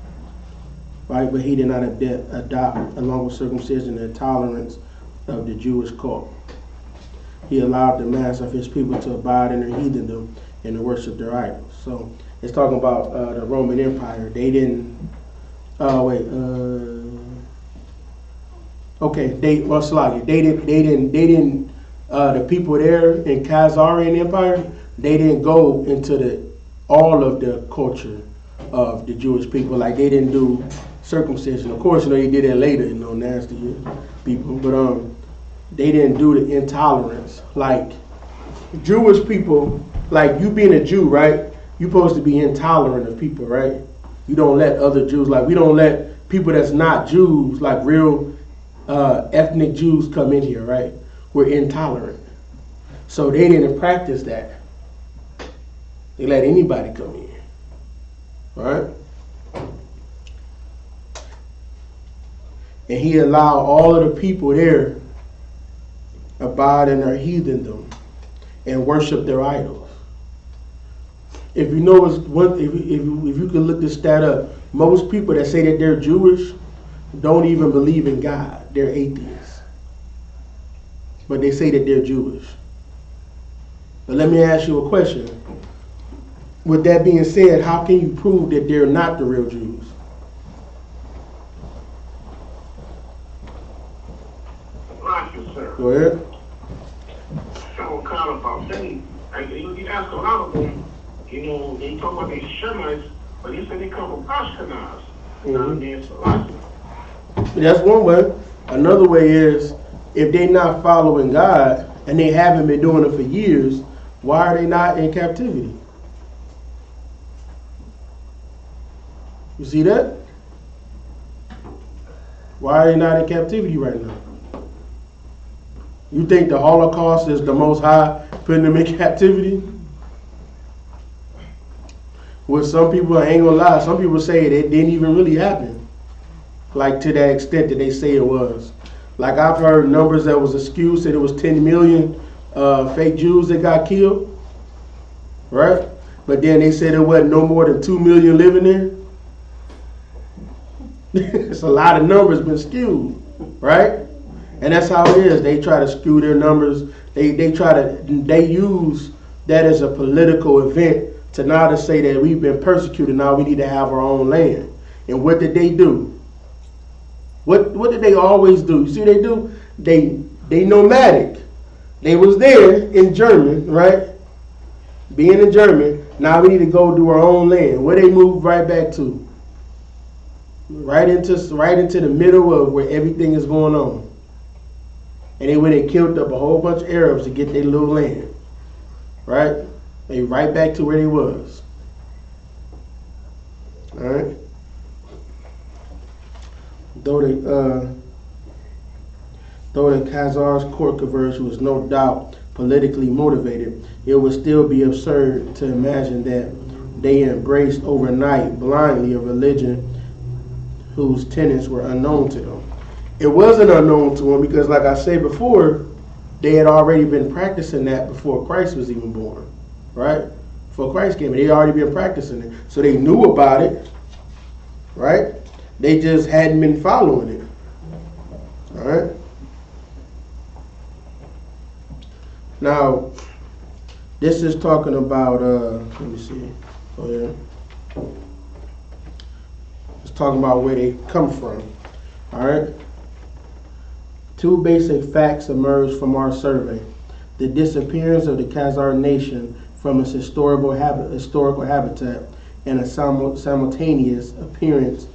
S3: right? But he did not adopt along with circumcision the tolerance of the Jewish cult. He allowed the mass of his people to abide in their heathendom and to worship their idols. So it's talking about the Roman Empire. They didn't. The people there in Khazarian Empire, they didn't go into all of the culture of the Jewish people. Like, they didn't do circumcision. Of course, they did it later, nasty people. But they didn't do the intolerance. Like, Jewish people, like, you being a Jew, right? You're supposed to be intolerant of people, right? You don't let other Jews, like, we don't let people that's not Jews, like real ethnic Jews, come in here, right? We're intolerant. So they didn't practice that. They let anybody come in, right? And he allowed all of the people there abide in their heathendom and worship their idols. If you know if you can look this stat up, most people that say that they're Jewish don't even believe in God. They're atheists. But they say that they're Jewish. But let me ask you a question. With that being said, how can you prove that they're not the real Jews?
S2: Thank you, sir.
S3: Go ahead.
S2: So kind of about thing. Like, you ask a lot of them, they talk about these Shemites, but they say they come from Ashkenaz.
S3: That's one way. Another way is, if they're not following God and they haven't been doing it for years, why are they not in captivity? You see that? Why are they not in captivity right now? You think the Holocaust is the Most High putting them in captivity? Well, some people, I ain't gonna lie, some people say it didn't even really happen. Like, to that extent that they say it was. Like, I've heard numbers that was skewed, said it was 10 million fake Jews that got killed, right? But then they said there wasn't no more than 2 million living there. It's a lot of numbers been skewed, right? And that's how it is. They try to skew their numbers. They use that as a political event to now to say that we've been persecuted, now we need to have our own land. And what did they do? What did they always do? You see what they do? They nomadic. They was there in German, right? Being in German, now we need to go do our own land. Where they moved right back to? Right into the middle of where everything is going on. And they went and killed up a whole bunch of Arabs to get their little land. Right? They right back to where they was. Alright? Though the Khazars' court conversion was no doubt politically motivated, it would still be absurd to imagine that they embraced overnight blindly a religion whose tenets were unknown to them. It wasn't unknown to them because, like I said before, they had already been practicing that before Christ was even born, right? Before Christ came, they had already been practicing it. So they knew about it, right? They just hadn't been following it, all right? Now, This is talking about, let me see. Oh, yeah. It's talking about where they come from. All right. 2 basic facts emerged from our survey. The disappearance of the Khazar nation from its historical habitat and a simultaneous appearance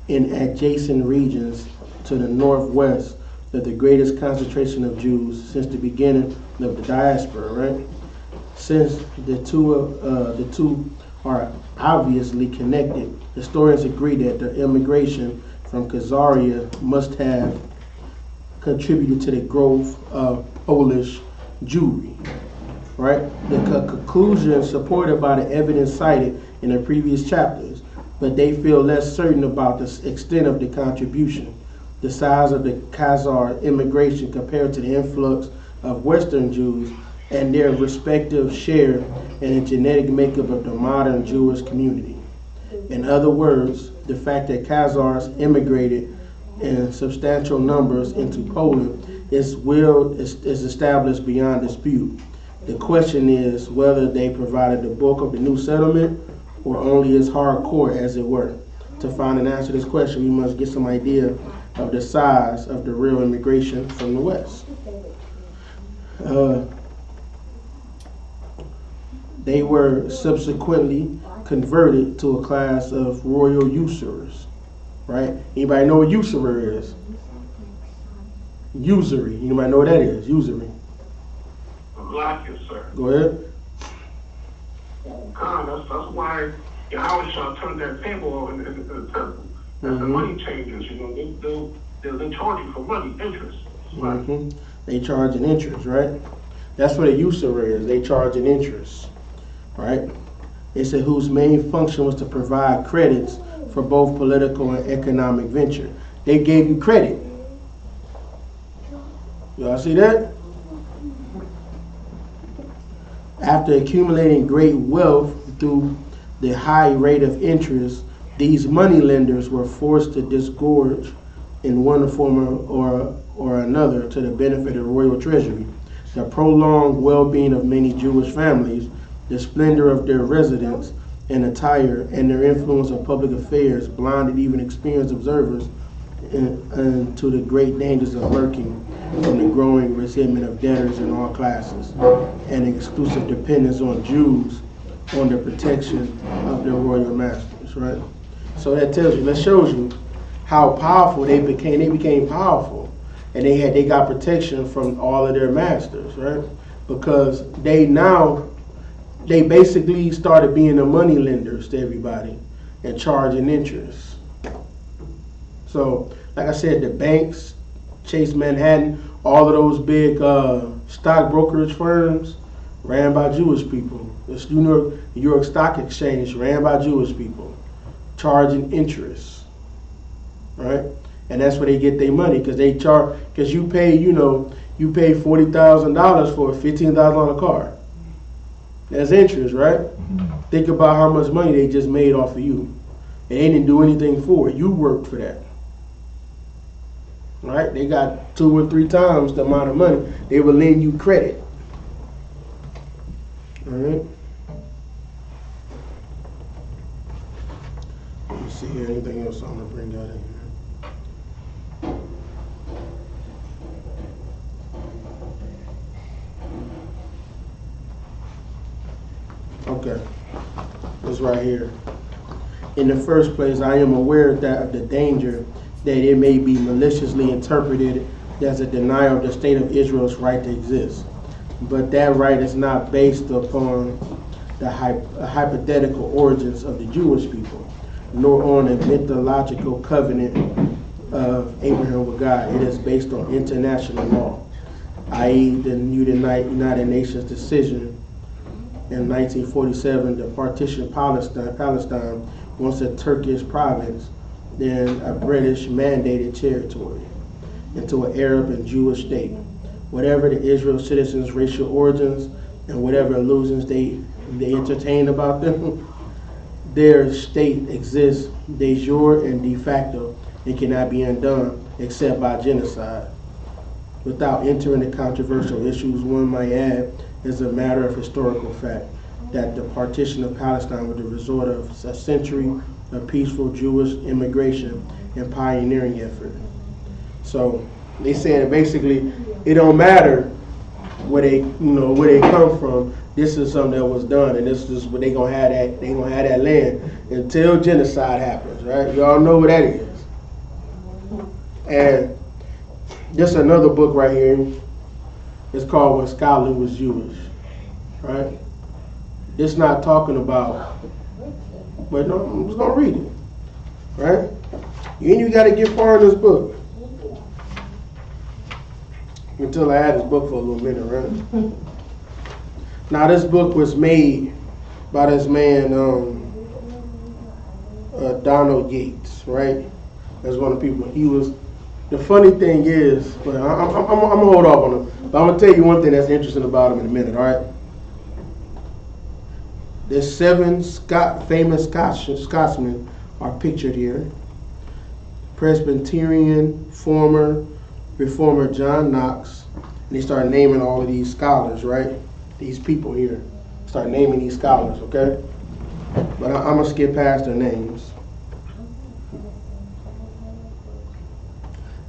S3: in adjacent regions to the northwest of the greatest concentration of Jews since the beginning of the diaspora, right? Since the two are obviously connected, historians agree that the immigration from Khazaria must have contributed to the growth of Polish Jewry, right? The conclusion supported by the evidence cited in the previous chapters, but they feel less certain about the extent of the contribution, the size of the Khazar immigration compared to the influx of Western Jews, and their respective share in the genetic makeup of the modern Jewish community. In other words, the fact that Khazars immigrated in substantial numbers into Poland is established beyond dispute. The question is whether they provided the bulk of the new settlement or only as hardcore, as it were. To find an answer to this question, we must get some idea of the size of the real immigration from the West. They were subsequently converted to a class of royal usurers, right? Anybody know what usurer is? Usury. Anybody know what that is? Usury.
S2: Like it, sir.
S3: Go ahead.
S2: That's why Yahanna turned that table over in the temple. As the money changes, they'll charge you for money, interest.
S3: Mm-hmm. They charge an interest, right? That's what a usurer is. They charge an interest, right? It said whose main function was to provide credits for both political and economic venture. They gave you credit. Y'all see that? After accumulating great wealth through the high rate of interest, these money lenders were forced to disgorge in one form or another to the benefit of the royal treasury. The prolonged well-being of many Jewish families, the splendor of their residence and attire, and their influence on public affairs blinded even experienced observers into the great dangers of lurking from the growing resentment of debtors in all classes and exclusive dependence on Jews on the protection of their royal masters, right? So that tells you, that shows you how powerful they became. They became powerful, and they got protection from all of their masters, right? Because they basically started being the money lenders to everybody and charging interest. So, like I said, the banks, Chase Manhattan, all of those big stock brokerage firms ran by Jewish people. The New York Stock Exchange ran by Jewish people, charging interest, right? And that's where they get their money, because they charge, because you pay $40,000 for a $15,000 car. That's interest, right? Think about how much money they just made off of you. And they didn't do anything for it. You worked for that. Right? They got 2 or 3 times the amount of money. They will lend you credit. All right? Let me see here. Anything else I'm going to bring out in here? Okay, it's right here. In the first place, I am aware of the danger that it may be maliciously interpreted as a denial of the state of Israel's right to exist. But that right is not based upon the hypothetical origins of the Jewish people, nor on a mythological covenant of Abraham with God. It is based on international law, i.e. the United Nations decision in 1947 to partition Palestine, once a Turkish province, then a British mandated territory, into an Arab and Jewish state. Whatever the Israel citizens' racial origins and whatever illusions they entertain about them, their state exists de jure and de facto and cannot be undone except by genocide. Without entering the controversial issues, one might add is a matter of historical fact that the partition of Palestine was the result of a century of peaceful Jewish immigration and pioneering effort. So they saying basically it don't matter where they come from. This is something that was done, and this is what they gonna have that land until genocide happens, right? Y'all know what that is. And just another book right here. It's called When Scotland Was Jewish, right? It's not talking about, but no, I'm just gonna read it, right? You ain't even gotta get far in this book. Until I had this book for a little minute, right? Now this book was made by this man, Donald Yates, right? That's one of the people. He was, the funny thing is, but I'm gonna hold off on him. But I'm gonna tell you one thing that's interesting about him in a minute, all right? There's 7 famous Scotsmen are pictured here. Presbyterian, former Reformer John Knox, and they start naming all of these scholars, right? These people here. Start naming these scholars, okay? But I'm gonna skip past their names.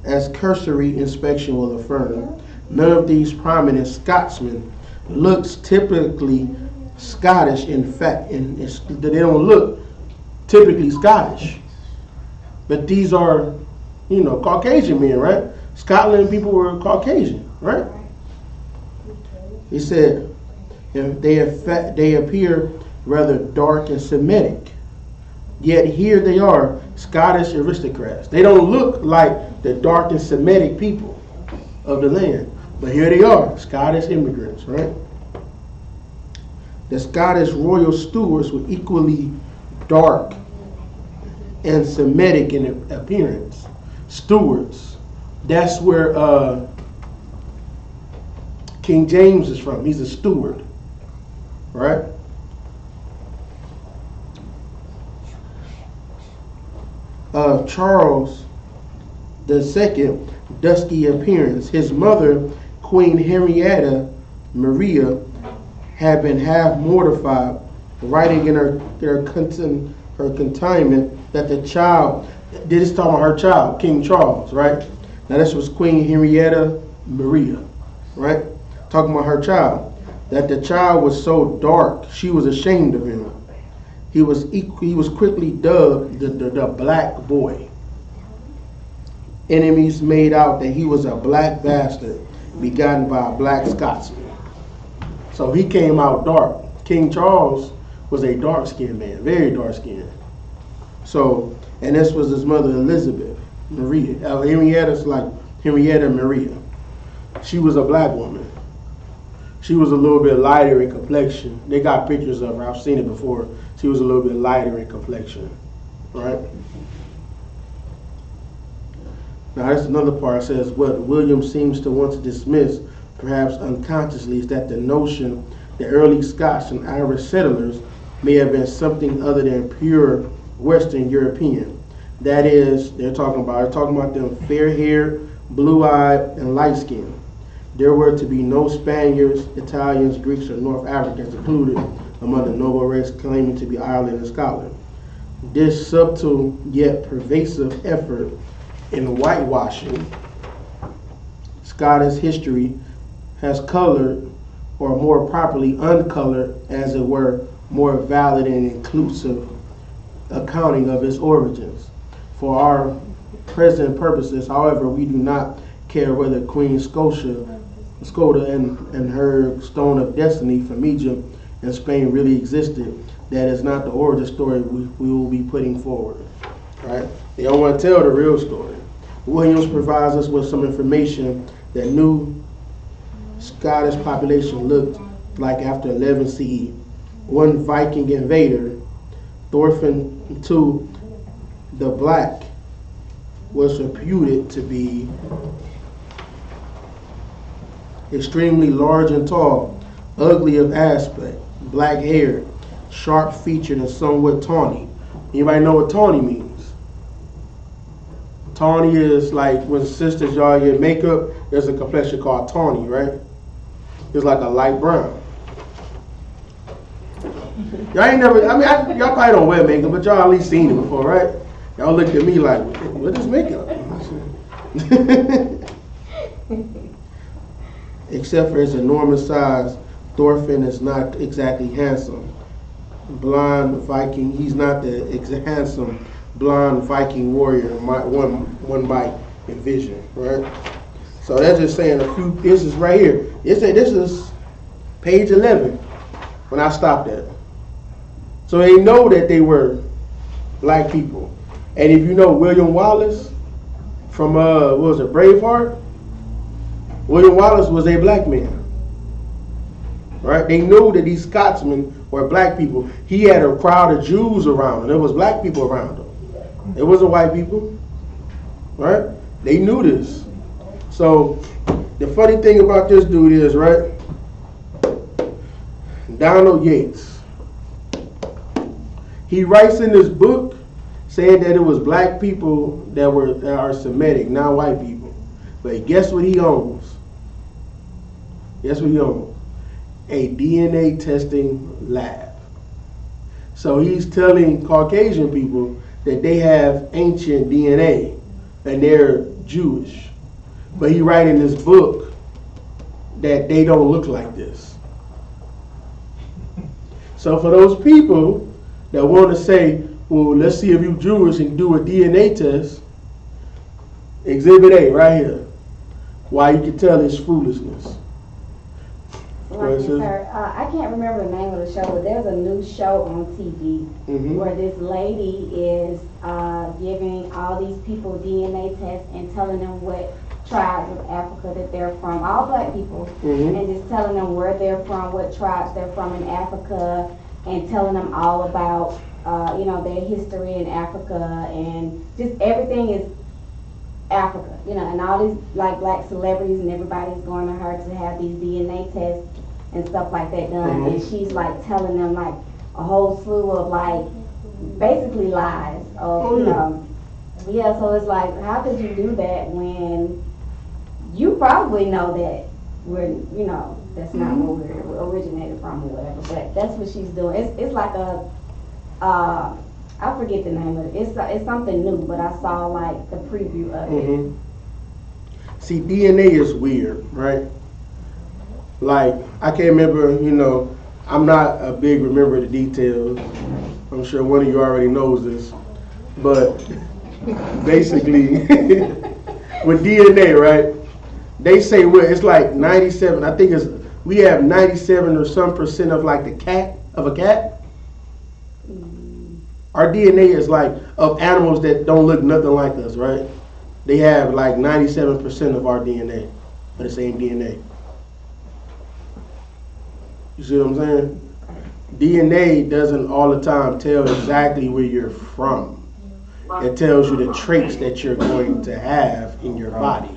S3: As cursory inspection will affirm, none of these prominent Scotsmen looks typically Scottish. In fact, they don't look typically Scottish. But these are, Caucasian men, right? Scotland people were Caucasian, right? He said they appear rather dark and Semitic. Yet here they are, Scottish aristocrats. They don't look like the dark and Semitic people of the land. But here they are, Scottish immigrants, right? The Scottish royal stewards were equally dark and Semitic in appearance. Stewards. That's where King James is from. He's a steward, right? Charles II, dusky appearance. His mother, Queen Henrietta Maria, had been half mortified, writing in her consignment that the child, this is talking about her child, King Charles, right? Now this was Queen Henrietta Maria, right? Talking about her child, that the child was so dark, she was ashamed of him. He was quickly dubbed the black boy. Enemies made out that he was a black bastard begotten by a black Scotsman. So he came out dark. King Charles was a dark-skinned man, very dark-skinned. So, and this was his mother Elizabeth Maria. Henrietta's like Henrietta Maria. She was a black woman. She was a little bit lighter in complexion. They got pictures of her. I've seen it before. She was a little bit lighter in complexion, right? Now that's another part. It says what William seems to want to dismiss, perhaps unconsciously, is that the notion the early Scots and Irish settlers may have been something other than pure Western European. That is, they're talking about them fair-haired, blue-eyed, and light-skinned. There were to be no Spaniards, Italians, Greeks, or North Africans included among the noble race claiming to be Ireland and Scotland. This subtle yet pervasive effort in whitewashing Scottish history has colored, or more properly uncolored, as it were, more valid and inclusive accounting of its origins. For our present purposes, however, we do not care whether Queen Scotia and her stone of destiny from Egypt and Spain really existed. That is not the origin story we will be putting forward. Right? They don't want to tell the real story. Williams provides us with some information that new Scottish population looked like after 11 CE. One Viking invader, Thorfinn II the Black, was reputed to be extremely large and tall, ugly of aspect, black-haired, sharp-featured, and somewhat tawny. Anybody know what tawny means? Tawny is like when sisters y'all get makeup, there's a complexion called tawny, right? It's like a light brown. Y'all ain't never, y'all probably don't wear makeup, but y'all at least seen it before, right? Y'all looked at me like, what is makeup? Except for his enormous size, Thorfinn is not exactly handsome. Blonde Viking, he's not the handsome blonde Viking warrior one might envision, right? So that's just saying a few, this is right here. This is page 11 when I stopped at. So they know that they were black people. And if you know William Wallace from, what was it, Braveheart? William Wallace was a black man. Right? They knew that these Scotsmen were black people. He had a crowd of Jews around him. There was black people around him. It wasn't white people. Right? They knew this. So the funny thing about this dude is, right? Donald Yates. He writes in this book saying that it was black people that are Semitic, not white people. But guess what he owns? Guess what he owns? A DNA testing lab. So he's telling Caucasian people that they have ancient DNA and they're Jewish. But he writes in this book that they don't look like this. So for those people that want to say, well, let's see if you're Jewish and do a DNA test, Exhibit A right here. Why you can tell it's foolishness.
S10: Like sir, I can't remember the name of the show, but there's a new show on TV where this lady is giving all these people DNA tests and telling them what tribes of Africa that they're from, all black people, and just telling them where they're from, what tribes they're from in Africa, and telling them all about their history in Africa, and just everything is Africa, and all these like black celebrities and everybody's going to her to have these DNA tests and stuff like that done, and she's like telling them like a whole slew of like basically lies of so it's like, how could you do that when you probably know that we're that's not where we originated from or whatever, but that's what she's doing. It's like a I forget the name of it. It's something new, but I saw like the preview of it.
S3: See, DNA is weird, right? Like, I can't remember, I'm not a big remember of the details. I'm sure one of you already knows this. But basically, with DNA, right? They say it's like 97, I think we have 97 or some percent of like a cat. Our DNA is like of animals that don't look nothing like us, right? They have like 97% of our DNA, of the same DNA. You see what I'm saying? DNA doesn't all the time tell exactly where you're from. It tells you the traits that you're going to have in your body.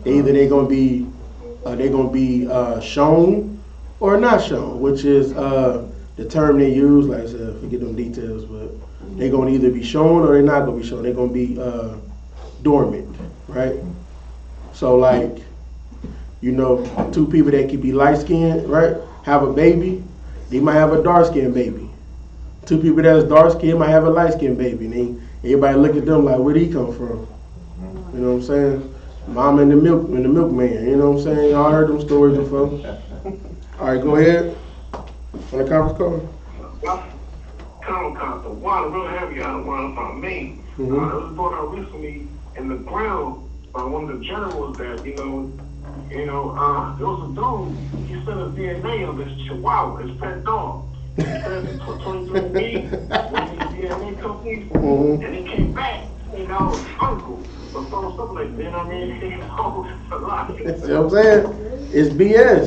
S3: Either they're going to be shown or not shown, which is the term they use. Like I said, forget them details, but they're going to either be shown or they're not going to be shown. They're going to be dormant, right? So like, two people that could be light-skinned, right, have a baby, they might have a dark-skinned baby. Two people that's dark-skinned might have a light-skinned baby. And everybody look at them like, where'd he come from? You know what I'm saying? Mama and the milkman, you know what I'm saying? Y'all heard them stories before. All right, go ahead. On the conference call.
S2: The water real heavy out of one from me. It was brought out recently in the ground by one of the generals that, there was a dude, he sent his DNA of his chihuahua, his pet dog. He sent it to 23andMe, one of these DNA companies, and he came back, his uncle. Or something like that, you know what I mean? It's a lot.
S3: You know what I'm saying? It's BS.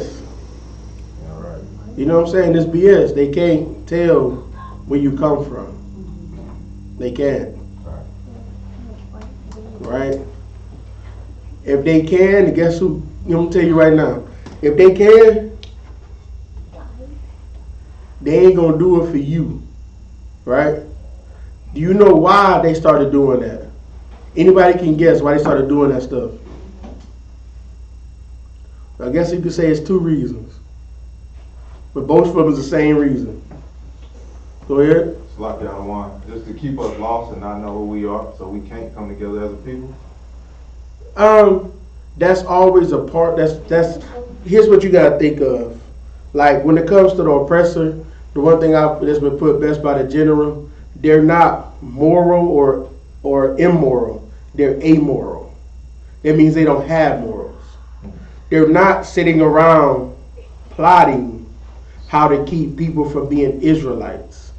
S3: You know what I'm saying? It's BS. They can't tell where you come from. They can't. Right? If they can, guess who? I'm going to tell you right now. If they can, they ain't going to do it for you. Right? Do you know why they started doing that? Anybody can guess why they started doing that stuff? I guess you could say it's two reasons. But both of them is the same reason. Go ahead.
S1: It's like Yahanna, just to keep us lost and not know who we are, so we can't come together as a people.
S3: That's always a part. That's. Here's what you gotta think of. Like when it comes to the oppressor, the one thing that's been put best by the general, they're not moral or immoral. They're amoral. That means they don't have morals. They're not sitting around plotting how to keep people from being Israelites.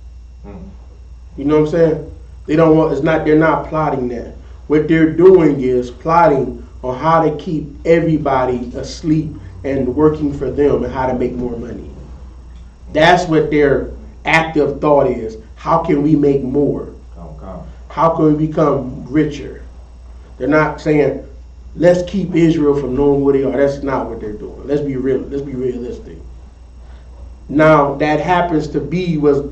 S3: You know what I'm saying? They're not plotting that. What they're doing is plotting on how to keep everybody asleep and working for them and how to make more money. That's what their active thought is. How can we make more? How can we become richer? They're not saying, let's keep Israel from knowing who they are. That's not what they're doing. Let's be real. Let's be realistic. Now, that happens to be was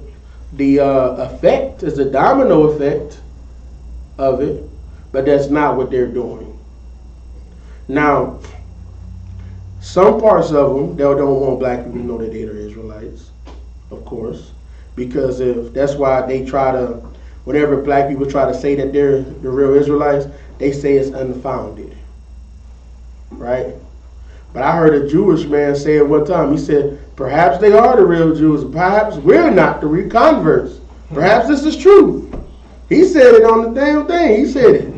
S3: the effect, is the domino effect of it, but that's not what they're doing. Now, some parts of them, they don't want black people to know that they're Israelites, of course, because that's why they try to, whenever black people try to say that they're the real Israelites, they say it's unfounded, right? But I heard a Jewish man say it one time. He said, perhaps they are the real Jews. Perhaps we're not the real converts. Perhaps this is true. He said it on the damn thing. He said it.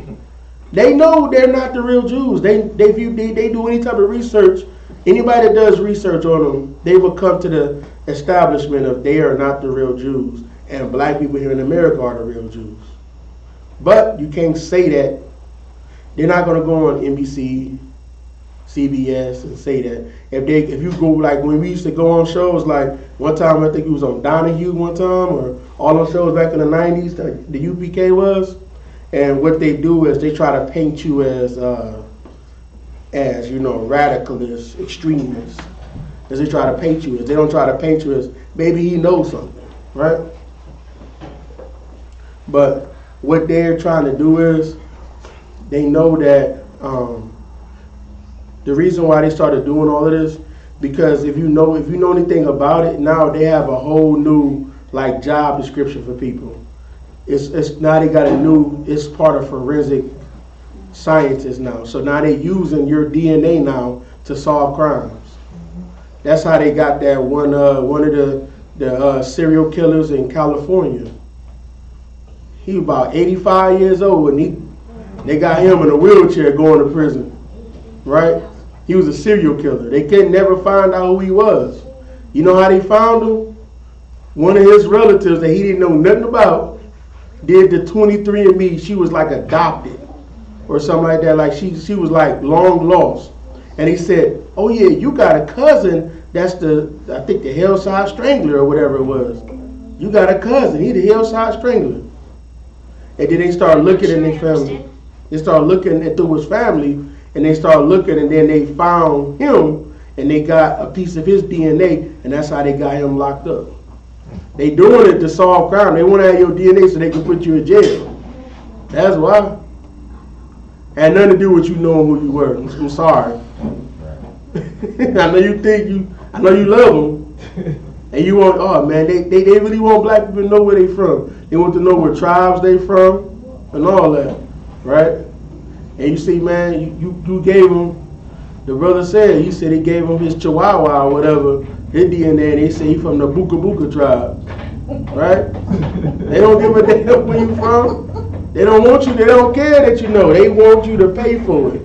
S3: They know they're not the real Jews. They do any type of research. Anybody that does research on them, they will come to the establishment of they are not the real Jews. And black people here in America are the real Jews. But you can't say that. They're not going to go on NBC, CBS and say that. If you go, like when we used to go on shows, like one time I think it was on Donahue one time, or all those shows back in the 90s, the UPK was, and what they do is they try to paint you as radicalist, extremist, as they try to paint you as. They don't try to paint you as maybe he knows something, right? But what they're trying to do is they know that the reason why they started doing all of this, because if you know anything about it, now they have a whole new like job description for people. It's now they got it's part of forensic scientists now. So now they're using your DNA now to solve crimes. That's how they got that one of the serial killers in California. He was about 85 years old and they got him in a wheelchair going to prison, right? He was a serial killer. They could never find out who he was. You know how they found him? One of his relatives that he didn't know nothing about did the 23andMe. She was like adopted or something like that. Like she was like long lost. And he said, oh yeah, you got a cousin that's I think the Hillside Strangler or whatever it was. You got a cousin. He the Hillside Strangler. And then they started looking in their family. They started looking through his family. And they started looking, and then they found him, and they got a piece of his DNA, and that's how they got him locked up. They doing it to solve crime. They want to have your DNA so they can put you in jail. That's why. Had nothing to do with you knowing who you were. I'm sorry. I know you love them, and you want. Oh man, they really want black people to know where they from. They want to know what tribes they from, and all that, right? And you see, man, you gave him, the brother said, he said he gave him his Chihuahua or whatever, his DNA, and they say he from the Buka Buka tribe, right? They don't give a damn where you from. They don't want you, they don't care that you know. They want you to pay for it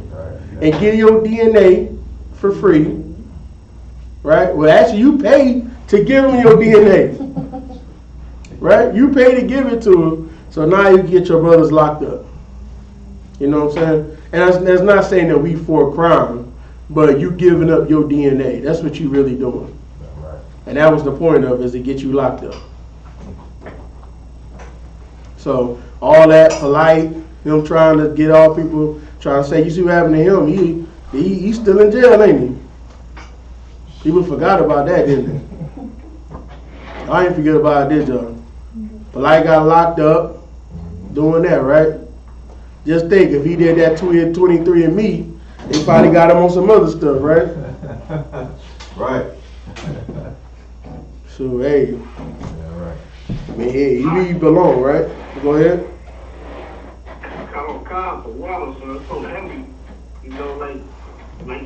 S3: and get your DNA for free, right? Well, actually, you pay to give them your DNA, right? You pay to give it to them, so now you get your brothers locked up. You know what I'm saying? And that's not saying that we for crime, but you giving up your DNA. That's what you really doing. And that was the point of it, is to get you locked up. So all that polite, him trying to get all people, trying to say, you see what happened to him, he's still in jail, ain't he? People forgot about that, didn't they? I ain't forget about it, did y'all? Polite got locked up doing that, right? Just think, if he did that 23andMe, they probably got him on some other stuff, right?
S1: Right.
S3: So hey,
S1: Yeah, right.
S3: man, hey, you belong, right? Go ahead.
S2: Got on cars for water, so it's so heavy. You know, like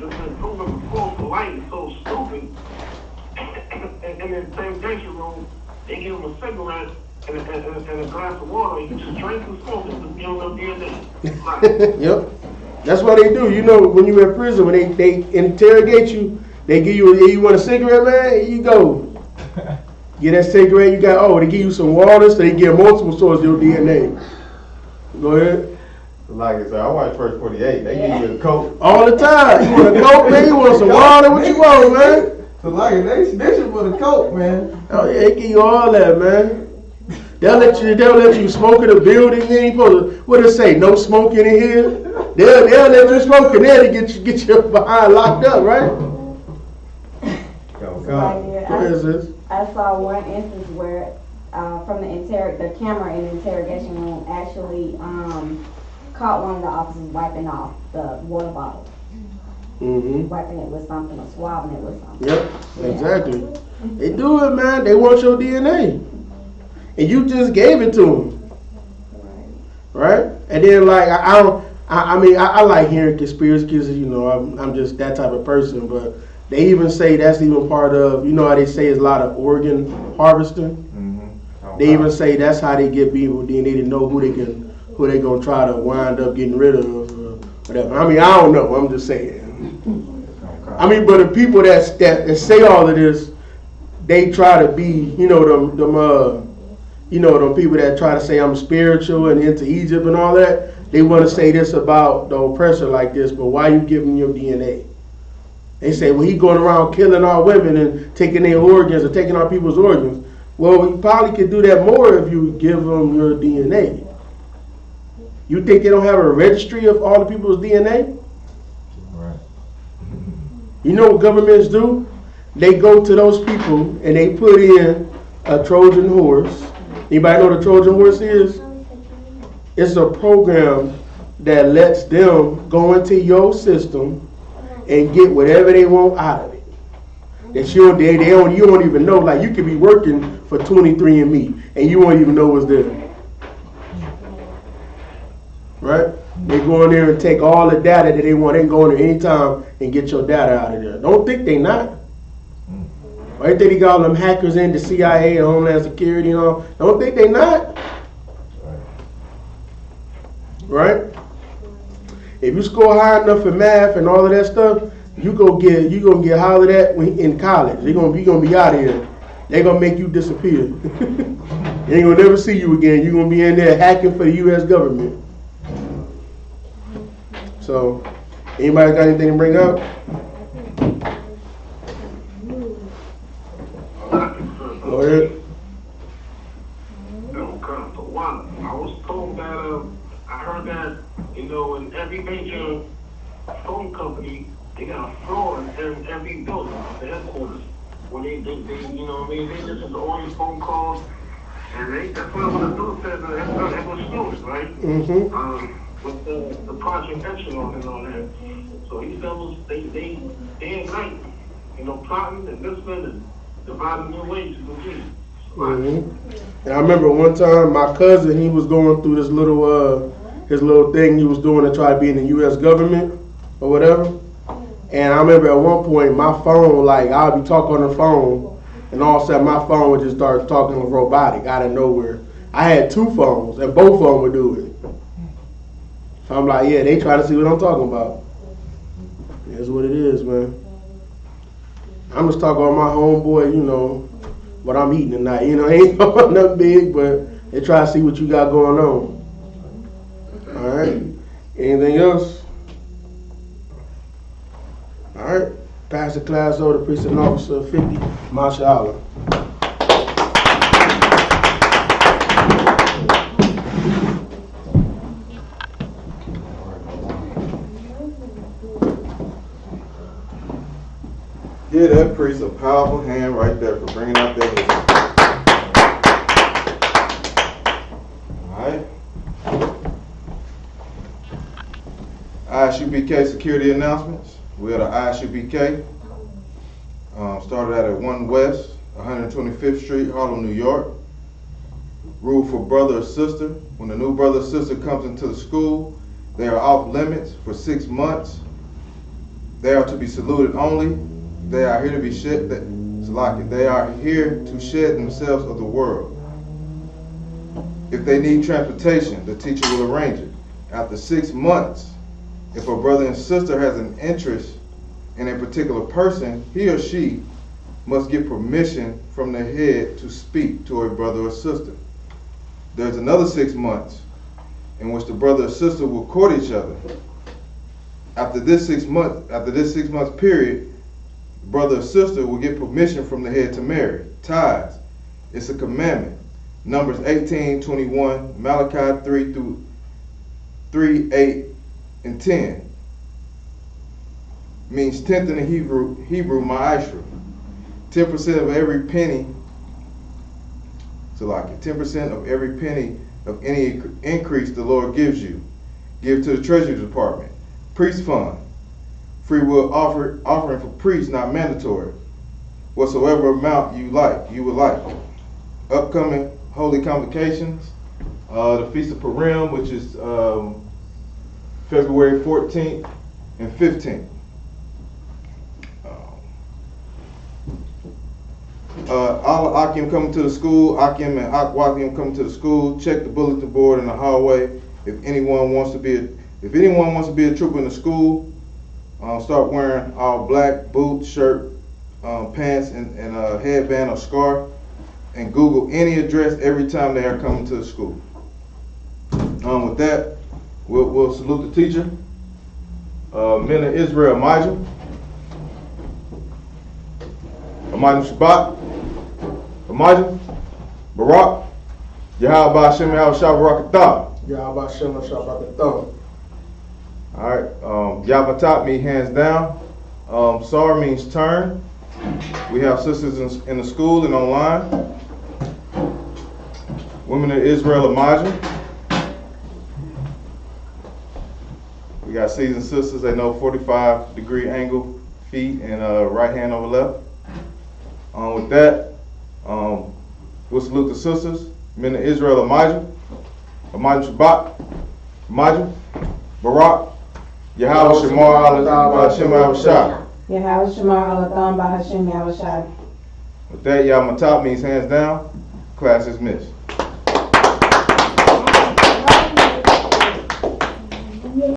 S2: this been proven before for life is so stupid. And in the same dressing room, they give them a cigarette and a glass of water. You just drink and smoke it to build up DNA. Right.
S3: Yep. That's what they do. You know, when you in prison, when they interrogate you, they give you, you want a cigarette, man? Here you go. Get that cigarette, you got, they give you some water, so they get multiple sources of your DNA. Go ahead.
S1: Like I said, I watch First 48. They give you a Coke.
S3: All the time. You want a Coke, man? You want some water? What you want, man?
S1: So like they snitching for the Coke, man.
S3: Oh yeah, they give you all that, man. They'll let you smoke in the building. You ain't supposed to, what it say? No smoking in here. They'll let you smoke in there to get you behind locked up, right? What is this?
S10: I saw one instance where from the camera in the interrogation room actually caught one of the officers wiping off the water bottle.
S3: Mm-hmm.
S10: Wiping it with something or swabbing it with something.
S3: Yep, exactly. They do it, man. They want your DNA. And you just gave it to them. Right? And then, like, I like hearing conspiracy because, you know, I'm just that type of person. But they even say that's even part of, you know how they say it's a lot of organ harvesting? Mm-hmm. They even say that's how they get people DNA to know who they gonna try to wind up getting rid of or whatever. I mean, I don't know. I'm just saying. I mean, but the people that say all of this, they try to be, you know, them people that try to say I'm spiritual and into Egypt and all that. They want to say this about the oppressor like this, but why you giving your DNA? They say, well, he going around killing our women and taking their organs or taking our people's organs. Well, you probably could do that more if you give them your DNA. You think they don't have a registry of all the people's DNA?
S1: Right.
S3: You know what governments do? They go to those people and they put in a Trojan horse. Anybody know what a Trojan horse is? It's a program that lets them go into your system and get whatever they want out of it. That you don't even know. Like, you could be working for 23andMe and you won't even know what's there. Right? They go in there and take all the data that they want. They can go in there anytime and get your data out of there. Don't think they not. Why think they got all them hackers in the CIA and Homeland Security and all? Don't think they not. Right? If you score high enough in math and all of that stuff, you gonna get hollered at in college. You're gonna be out of here. They're gonna make you disappear. They ain't gonna never see you again. You're gonna be in there hacking for the US government. So, anybody got anything to bring up? Go ahead.
S2: I was told that I heard that, you know, in every major phone company, they got a floor in every building, the headquarters. When they you know what I mean, they listen to all these phone calls, and that's what I want to do, said that was students, right?
S3: Mm-hmm.
S2: With the Project Echelon and all that. So these fellows, they day and night, you know, plotting and listening and dividing their ways to compete.
S3: Mm-hmm. And I remember one time my cousin, he was going through this his little thing he was doing to try to be in the U.S. government or whatever. And I remember at one point my phone, like I'd be talking on the phone, and all of a sudden my phone would just start talking robotic out of nowhere. I had two phones, and both of them would do it. So I'm like, yeah, they try to see what I'm talking about. That's what it is, man. I'm just talking about my homeboy, you know, what I'm eating tonight. You know, ain't nothing big, but they try to see what you got going on. All right. Anything else? All right. Pass the class over to Precinct Officer 50, MashaAllah.
S1: Yeah, that priest a powerful hand right there for bringing out that history. Alright. I.S.U.P.K. security announcements. We are the I.S.U.P.K. Started out at 1 West, 125th Street, Harlem, New York. Rule for brother or sister. When a new brother or sister comes into the school, they are off limits for 6 months. They are to be saluted only. They are here to be shed. They are here to shed themselves of the world. If they need transportation, the teacher will arrange it. After 6 months, if a brother and sister has an interest in a particular person, he or she must get permission from the head to speak to a brother or sister. There's another 6 months in which the brother or sister will court each other. After this 6 month period, brother or sister will get permission from the head to marry. Tithes. It's a commandment. Numbers 18:21, Malachi 3, 8, and 10. Means tenth in the Hebrew ma'ashra. 10% of every penny. So like 10% of every penny of any increase the Lord gives you, give to the Treasury Department. Priest fund. Free will offering for priests, not mandatory. Whatsoever amount you would like. Upcoming holy convocations. The Feast of Purim, which is February 14th and 15th. All Akim coming to the school, Akim and Akwakim coming to the school. Check the bulletin board in the hallway. If anyone wants to be a trooper in the school, start wearing all black, boots, shirt, pants, and a headband or scarf. And Google any address every time they are coming to the school. With that, we'll salute the teacher. Men of Israel, Majah. Amajim Shabbat. Amajim. Barak. Yahweh Hashem Yahweh Barakatah.
S3: Yahweh Hashem Barakatah.
S1: Alright, Yabatat means hands down. Sar means turn. We have sisters in the school and online. Women of Israel, Amajim. We got seasoned sisters. They know 45-degree angle, feet, and right hand over left. With that, we'll salute the sisters. Men of Israel, Amajim. Amajim Shabbat. Amajim. Barak. Yahweh Shemar Hashem Yahushai.
S10: Yahweh Shemar Alatham Bahashem Yahushai.
S1: With that, Yamatab means hands down. Class is missed.